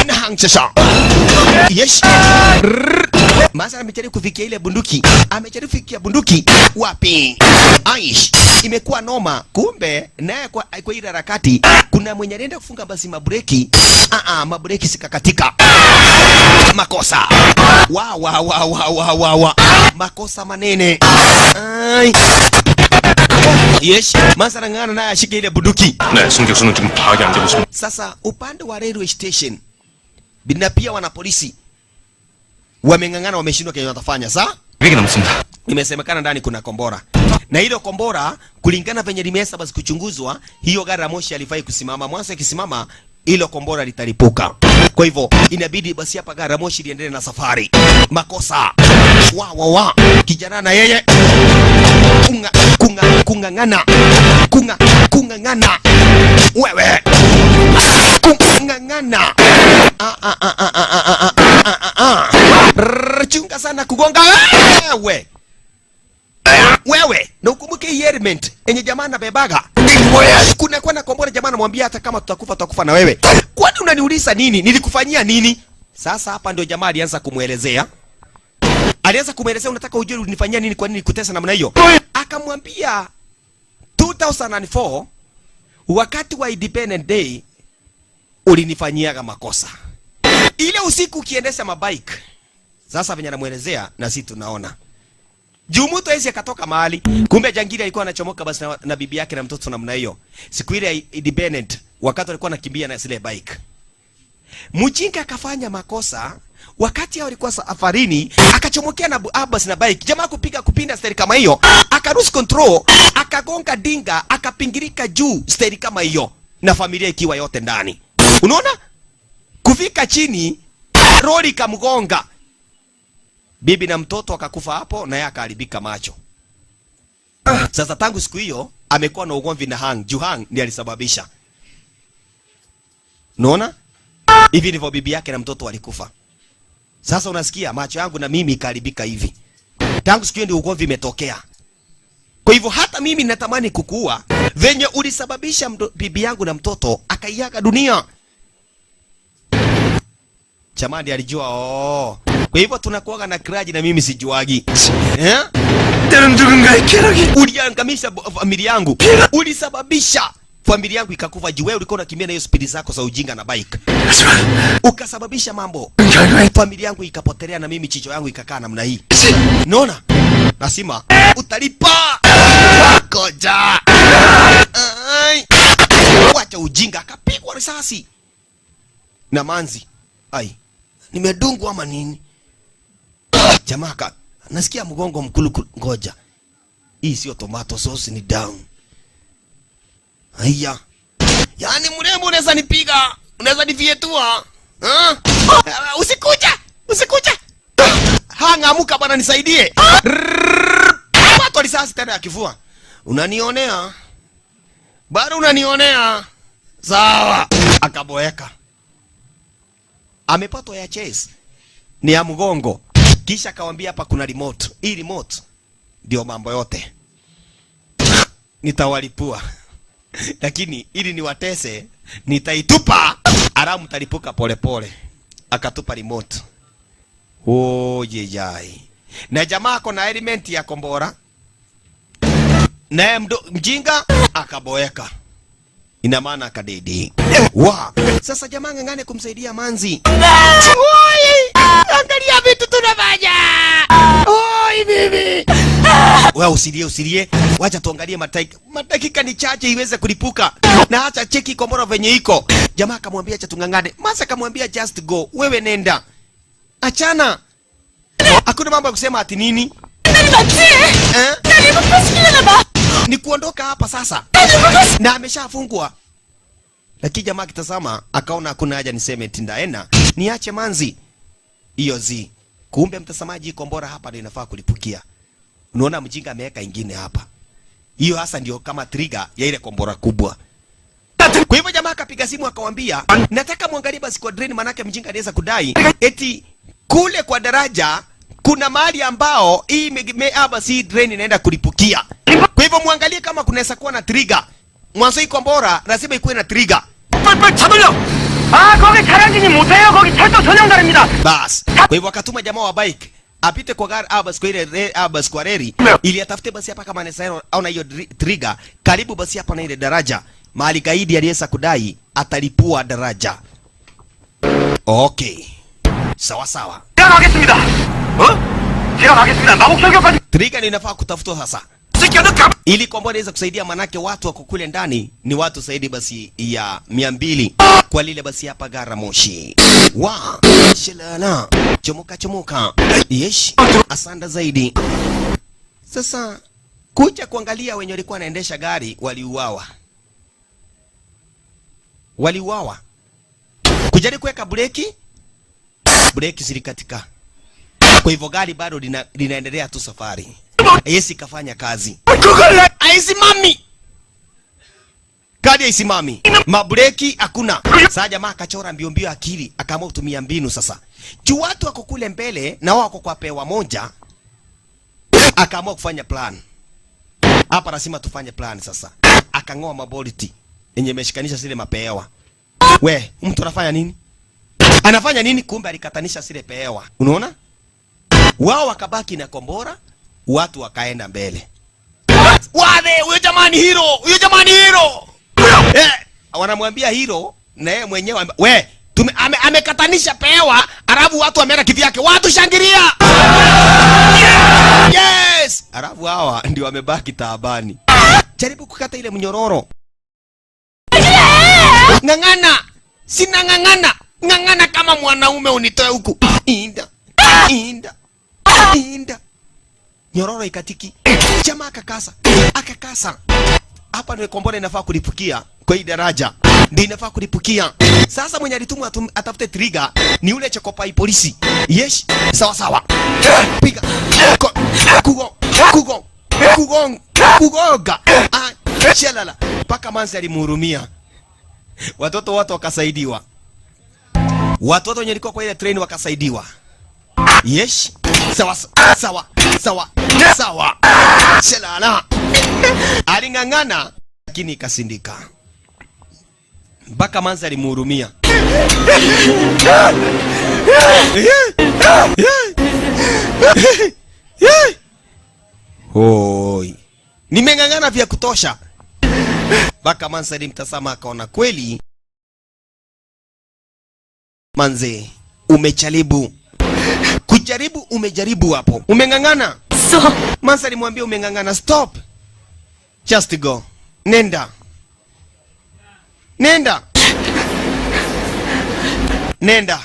na hang sasa. Yes. Mansi amejaribu kufikia ile bunduki. Amejaribu kufikia bunduki. Wapi? Aish. Imekuwa noma. Kumbe naye kwa ile harakati kuna mwenye anaenda kufunga basi mabreki. Mabreki sikakatika. Makosa. Makosa manene. Ai. Yes, Mansi anang'ana naye ashike ile bunduki. 네, 승격수는 지금 파악이 안 되고 있습니다. Sasa upande wa railway station bina pia wana polisi wameng'ang'ana, wameshindwa kile watafanya. Sawa? Wiki namsunda. Imesemekana ndani kuna kombora. Na hilo kombora kulingana venye limesa basi kuchunguzwa, hiyo gari la moshi alifai kusimama. Mwanzo ikisimama hilo kombora litalipuka. Kwa hivyo inabidi basi hapa gari la moshi liendelee na safari. Makosa. Kijana na yeye kung'ang'ana. Wewe. Kung'ang'ana. Chunga sana kugonga wewe. Na ukumbuke hii element enye jamaa na bebaga. Kuna kwa na kombora jamaa anamwambia hata kama tutakufa na wewe. Kwani unaniuliza nini? Nilikufanyia nini? Sasa hapa ndio jamaa alianza kumuelezea. Unataka ujue ulinifanyia nini, kwa nini kutesa namna hiyo? Akamwambia 2004 wakati wa Independence Day ulinifanyiaga makosa. Ile usiku ukiendesha mabike. Sasa venye anamuelezea na sisi tunaona. Jumuto hizi akatoka mahali. Kumbe jangili alikuwa anachomoka basi na bibi yake na mtoto namna hiyo. Siku ile Independent wakati alikuwa anakimbia na zile bike. Mjinga akafanya makosa wakati alikuwa safarini, akachomokea na Abbas na bike. Jamaa kupinda steri kama hiyo, akarus control, akagonga dinga, akapingirika juu steri kama hiyo na familia ikiwa yote ndani. Unaona? Kufika chini, lori kamgonga. Bibi na mtoto akakufa hapo na yeye akaharibika macho. Sasa tangu siku hiyo amekuwa na ugomvi na Hang. Juhang ndiye alisababisha. Unaona? Hivi ndivyo bibi yake na mtoto walikufa. Sasa unasikia macho yangu na mimi ikaharibika hivi. Tangu siku hiyo ndio ugomvi umetokea. Kwa hivyo hata mimi natamani kukuua venye ulisababisha bibi yangu na mtoto akaiaga dunia. Chamani alijua kwa hivyo tunakuaga na kraji na mimi sijuagi. Uliangamisha familia yangu. Ulisababisha familia yangu ikakufa juu wewe ulikuwa unakimbia na hiyo speed zako za ujinga na bike. Ukasababisha mambo. Familia yangu ikapotelea na mimi chicho yangu ikakaa namna hii. Unaona? Nasema utalipa. Koja. Wacha ujinga, akapigwa risasi. Na manzi. Ai. Nimedungwa ama nini? Jamaka, nasikia mgongo mkulu. Ngoja. Hii sio tomato sauce, ni down. Haya. Yaani mrembo unaweza nipiga, unaweza nivietua. Usikuja. Hangamuka bwana nisaidie. Watu risasi tena ya kifua. Unanionea? Bado unanionea? Sawa. Akaboeka. Amepatwa ya chase. Ni ya mgongo. Kisha akawambia hapa kuna remote. Hii remote ndio mambo yote. Nitawalipua. Lakini ili niwatese nitaitupa, alamu talipuka pole pole. Akatupa remote. Yeyai. Na jamaa ako na element ya kombora. Na mjinga akaboeka. Ina maana akadedi. Sasa jamaa ngangane kumsaidia manzi. Angalia vitu tunafanya. Bibi. Wewe usilie. Wacha tuangalie madakika ni chache iweze kulipuka. Na acha cheki kombora venye iko. Jamaa akamwambia acha tungangane. Masa akamwambia just go. Wewe nenda. Achana. Hakuna mambo ya kusema ati nini. Ni kuondoka hapa sasa. Na ameshafungwa. Lakini jamaa kitazama akaona hakuna haja niseme tindaena. Niache manzi. Hiyo zi. Kumbe mtazamaji, kombora hapa ndio inafaa kulipukia. Unaona mjinga ameweka ingine hapa. Hiyo hasa ndio kama trigger ya ile kombora kubwa. Kwa hivyo jamaa akapiga simu akamwambia, nataka muangalie basi kwa drain, manake mjinga anaweza kudai eti kule kwa daraja kuna mahali ambao hii basi drain inaenda kulipukia. Kwa hivyo muangalie kama kunaweza kuwa na trigger. Mwanzo hii kombora lazima ikuwe na trigger. 거기 차량진이 못해요. 거기 철도 전용다리입니다. Bas. Kwa hivyo akatuma jamaa wa bike apite kwa gari basi kwa ile basi kwa reli ili atafute basi hapa kama anaweza aona hiyo trigger karibu basi hapa na ile daraja. Mahali gaidi aliyesa kudai atalipua daraja. Okay. Sawa. 제가 가겠습니다. 제가 가겠습니다. 마곡철교까지. Trigger ni inafaa kutafutwa sasa. Ili kombora iweze kusaidia, manake watu wako kule ndani ni watu zaidi basi ya 200 kwa lile basi hapa gara moshi. Shalala. Chomoka. Yesh. Asanda zaidi. Sasa kuja kuangalia wenye walikuwa wanaendesha gari waliuawa. Kujaribu kuweka breki zilikatika. Kwa hivyo gari bado linaendelea tu safari. Yesi kafanya kazi. Haisimami. Gari haisimami. Mabreki hakuna. Sasa jamaa akachora mbio akili, akaamua kutumia mbinu sasa. Juu watu wako kule mbele na wako kwa pewa moja. Akaamua kufanya plan. Hapa lazima tufanye plan sasa. Akangoa maboliti yenye imeshikanisha zile mapewa. We, mtu anafanya nini? Anafanya nini? Kumbe alikatanisha zile pewa. Unaona? Wao wakabaki na kombora. Watu wakaenda mbele. Huyo jamani hero. Wanamwambia hero na yeye mwenyewe amekatanisha pewa, alafu watu wameenda kivyake. Watu shangilia. Yes! Alafu hawa ndio wamebaki taabani. Jaribu kukata ile mnyororo. Ngangana. Sina ngangana. Ngangana kama mwanaume unitoe huku. Inda. Nyororo ikatiki. Jamaa akakasa. Hapa ndio kombora inafaa kulipukia. Kwa hii daraja ndio inafaa kulipukia. Sasa mwenye alitumwa atafute trigger ni ule chokopai polisi. Yes, sawa. Piga. Kugonga. Shalala. Paka manzi alimhurumia. Watoto wakasaidiwa. Watoto wenye walikuwa kwa ile train wakasaidiwa. Yes. Sawa. Shalala. Alingangana lakini ikasindika. Mpaka manzi alimhurumia. Hoi. Nimeng'ang'ana vya kutosha. Baka Mansa alimtazama akaona kweli manze umejaribu. Kujaribu umejaribu hapo. Umeng'ang'ana. So, Mansa alimwambia umeng'ang'ana, stop. Just go. Nenda. Nenda. Nenda.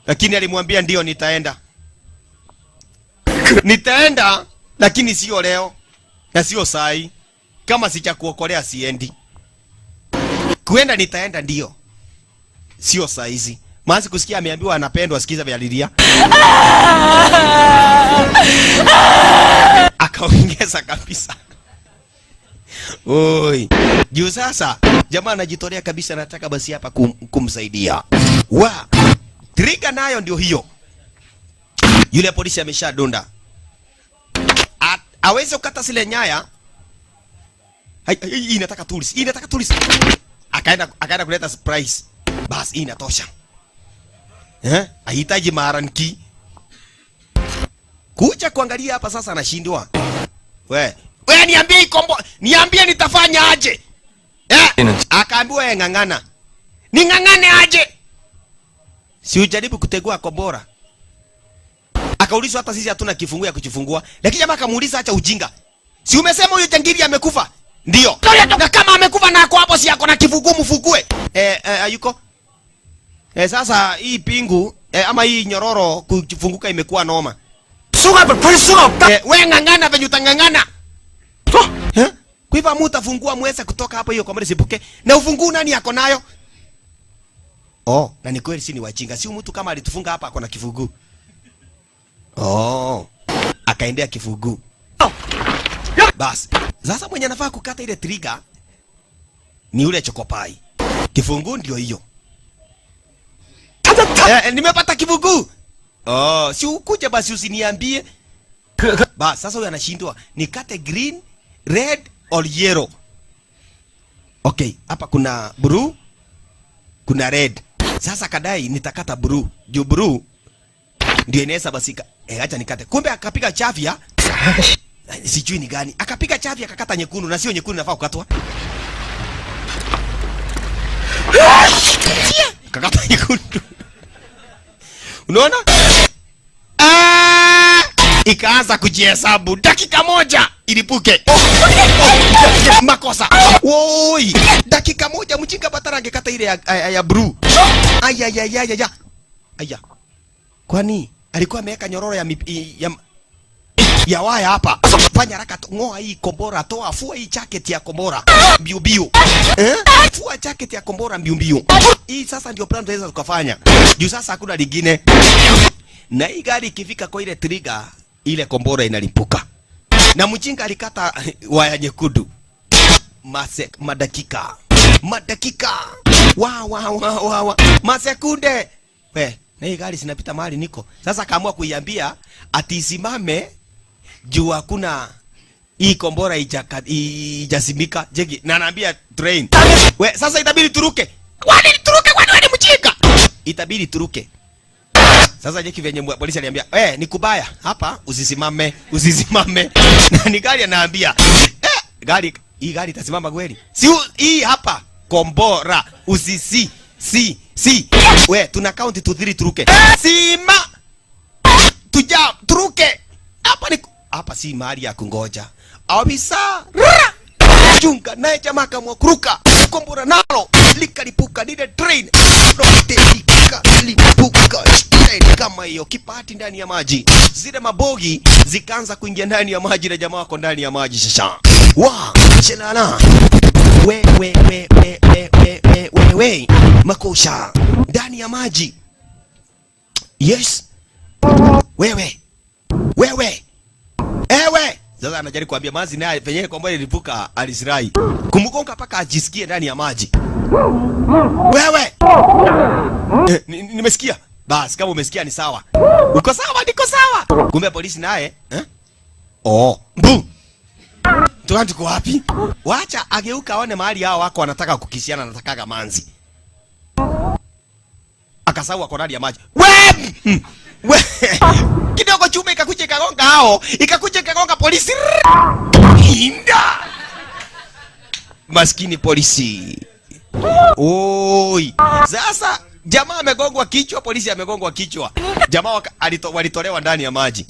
Lakini alimwambia ndio nitaenda. Nitaenda lakini sio leo na sio sai. Kama sichakuokolea siendi. Kuenda nitaenda ndio. Sio saa hizi. Manzi kusikia ameambiwa anapendwa, sikiza vya lilia. Akaongeza kabisa. Oi. Juu sasa jamaa anajitolea kabisa, nataka basi hapa kumsaidia. Wa. Trigger nayo ndio hiyo. Yule polisi ameshadonda. Aweze kukata zile nyaya. Hii inataka tools. Hii inataka tools. Akaenda kuleta surprise. Basi hii inatosha. Hahitaji maranki. Kuja kuangalia hapa sasa anashindwa. We niambie niambie nitafanya aje? Akaambiwa ng'ang'ana. Ning'ang'ane aje? Si ujaribu kutegua kombora. Akaulizwa hata sisi hatuna kifunguo ya kuchifungua. Lakini jamaa akamuuliza acha ujinga. Si umesema huyo jangili amekufa? Ndio. Na kama amekufa na ako hapo si yako na kifunguo mfungue. Ayuko? Sasa hii pingu ama hii nyororo kufunguka imekuwa noma. We ng'ang'ana venye utang'ang'ana. Kwa hivyo mutafungua mweza kutoka hapo hiyo kwa sipuke. Na ufunguo nani yako nayo? Na ni kweli si ni wajinga. Si mtu kama alitufunga hapa ako na kifunguo. Akaendea kifunguo. Bas. Sasa mwenye anafaa kukata ile trigger ni ule chokopai. Kifunguo ndio hiyo. Nimepata kifunguo. Si ukuje basi usiniambie. Bas, sasa huyu anashindwa. Nikate green, red or yellow. Okay, hapa kuna blue, kuna red. Sasa kadai nitakata blue. Juu blue ndio inaweza basi acha nikate. Kumbe akapiga chavya. Sijui ni gani. Akapiga chavya akakata nyekundu na sio nyekundu nafaa kukatwa. Kakata nyekundu. Unaona? Ikaanza kujihesabu. Dakika moja ilipuke. Makosa. Woi, dakika moja mchinga batara angekata ile ya blue. Aya. Kwani alikuwa ameweka nyororo ya waya hapa. Fanya haraka, ngoa hii kombora, fua hii jacket ya kombora. Biu. Fua jacket ya kombora biu. Hii sasa ndio plan tunaweza tukafanya. Juu sasa hakuna lingine. Na hii gari ikifika kwa ile trigger, ile kombora inalipuka. Na mjinga alikata waya nyekundu. Madakika. Wa. Masekunde. Na hii gari sinapita mahali niko. Sasa kaamua kuiambia ati isimame juu hakuna hii kombora ijasimika. Jeki na anaambia train. Sasa itabidi turuke. Kwani wewe mjinga? Itabidi turuke. Sasa Jeki venye polisi aliambia, ni kubaya hapa usisimame. Na ni gari anaambia, hii gari itasimama kweli? Si hii hapa kombora tuna count to 3 turuke. Sima. Turuke. Hapa si mahali ya kungoja. Abisa. Chunga naye jamaa kamwa kuruka. Kombora nalo likalipuka lile train. Rote likalipuka. Kama hiyo kipati ndani ya maji. Zile mabogi zikaanza kuingia ndani ya maji na jamaa wako ndani ya maji sasa. Shelala. We. Makosha. Ndani ya maji. Yes. Wewe. Sasa anajaribu kuambia Manzi naye penye kwamba ilipuka alisirai. Kumgonga paka ajisikie ndani ya maji. Wewe. Nimesikia. Basi kama umesikia ni sawa. Uko sawa, niko sawa. Kumbe polisi naye, mbu. Tuko wapi? Wacha ageuka aone mahali hao wako wanataka kukisiana, anatakaga Manzi. akasahau ako ndani ya maji. We kidogo chuma ikakuja ikagonga hao, ikakuja ikagonga polisi. Inda maskini polisi. Oi, sasa jamaa amegongwa kichwa, polisi amegongwa kichwa. Jamaa walitolewa ndani ya maji.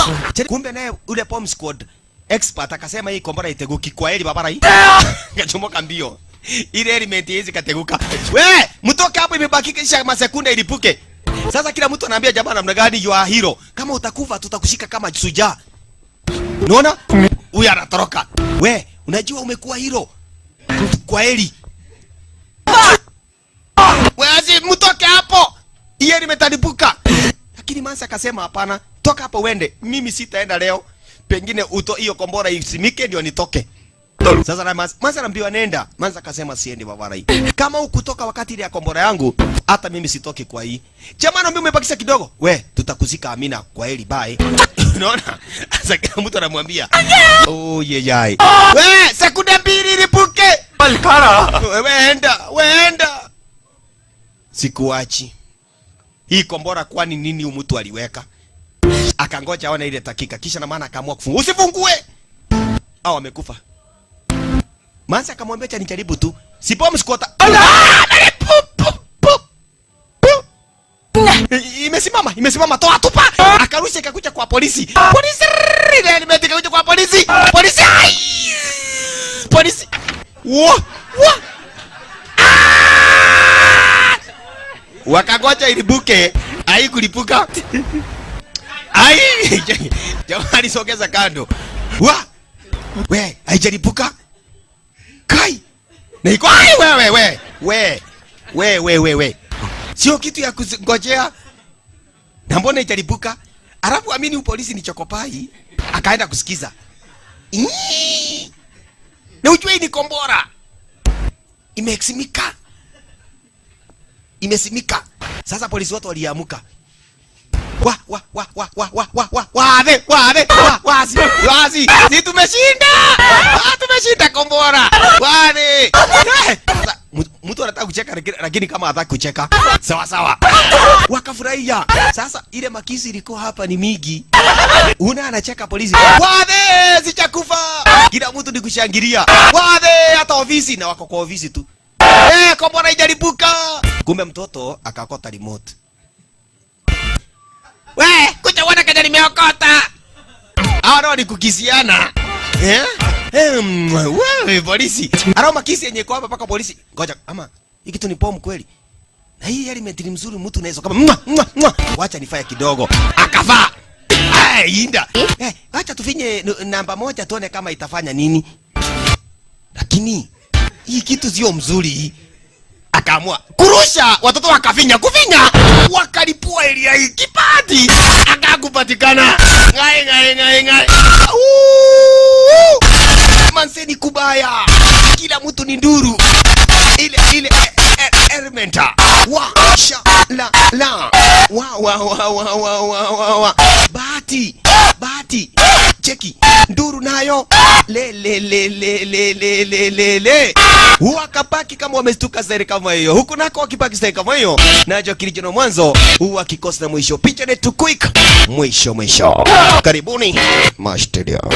Kumbe naye ule bomb squad expert akasema hii kombora iteguki kwa heli babara hii. Kachomoka mbio. Ile element hizi kateguka. We, mtoke hapo, imebaki kisha masekunde ilipuke. Sasa kila mtu anaambia jamaa namna gani you are hero. Kama utakufa tutakushika kama shujaa. Unaona? Huyu anatoroka. We, unajua umekuwa hero. Kwa heli. Wewe mtoke hapo. Hiyo limetalipuka. Lakini Mansa akasema hapana, toka hapo uende. Mimi sitaenda leo. Pengine hiyo kombora isimike ndio nitoke. Sasa na Mansa anaambiwa nenda. Mansa akasema siendi babara hii. Kama ukutoka wakati ile ya kombora yangu, hata mimi sitoki kwa hii. Jamaa anaambia umebakisha kidogo. We, tutakuzika Amina kwa heli bye. Unaona? Sasa kila mtu anamwambia. Oh yeyai. We, sekunde 2 ilipuke. Kara. We enda. Sikuachi. Hii kombora kwani nini mtu aliweka? Akangoja aone ile dakika kisha na maana akaamua kufungua. Usifungue. Au amekufa. Mansa akamwambia cha nijaribu tu. Si bomb squad. Imesimama toa tupa. Akarusha ikakuja kwa polisi. Polisi ile imetika kuja kwa polisi. Polisi. Wa. Wakagoja ilibuke, haikulipuka. Jamaa alisogeza kando. We, haijalipuka. Kai. Na iko wewe. Sio kitu ya kungojea. Na mbona haijalipuka? Alafu amini polisi ni chokopai. Akaenda kusikiza. Na ujue ni kombora. Imesimika. Sasa polisi wote waliamuka. Wazi. Si tumeshinda. Tumeshinda kombora. Wale. Mtu anataka kucheka lakini kama hataki kucheka. Sawa. Wakafurahia. Sasa ile makisi ilikuwa hapa ni migi. Una anacheka polisi. Wale, sichakufa. Kila mtu ni kushangilia. Wale, hata ofisi na wako kwa ofisi tu. Kombora haijalipuka. Kumbe mtoto akakota remote. We, kuja wana kaja nimeokota. Hawa ni kukisiana. Wewe polisi. Aroma kisi yenye kwa hapa paka polisi. Ngoja, ama hiki kitu ni bomu kweli? Na hii element ni mzuri mtu unaweza kama wacha nifanye kidogo. Akavaa. Inda. Acha tufinye namba 1 tuone kama itafanya nini. Lakini hii kitu sio mzuri. Akaamua kurusha, watoto wakafinya wakalipua ile hii kipati akakupatikana. Ngai. Manseni kubaya. Kila mtu ni nduru. Ile elementa. Bahati. Cheki. Nduru nayo. Le. Wakapaki kama wamestuka seri kama hiyo. Huku nako wakipaki seri kama hiyo. Najo kilichono mwanzo huwa kikosa mwisho. Picha ni tu quick. Mwisho. Karibuni Mash Studio.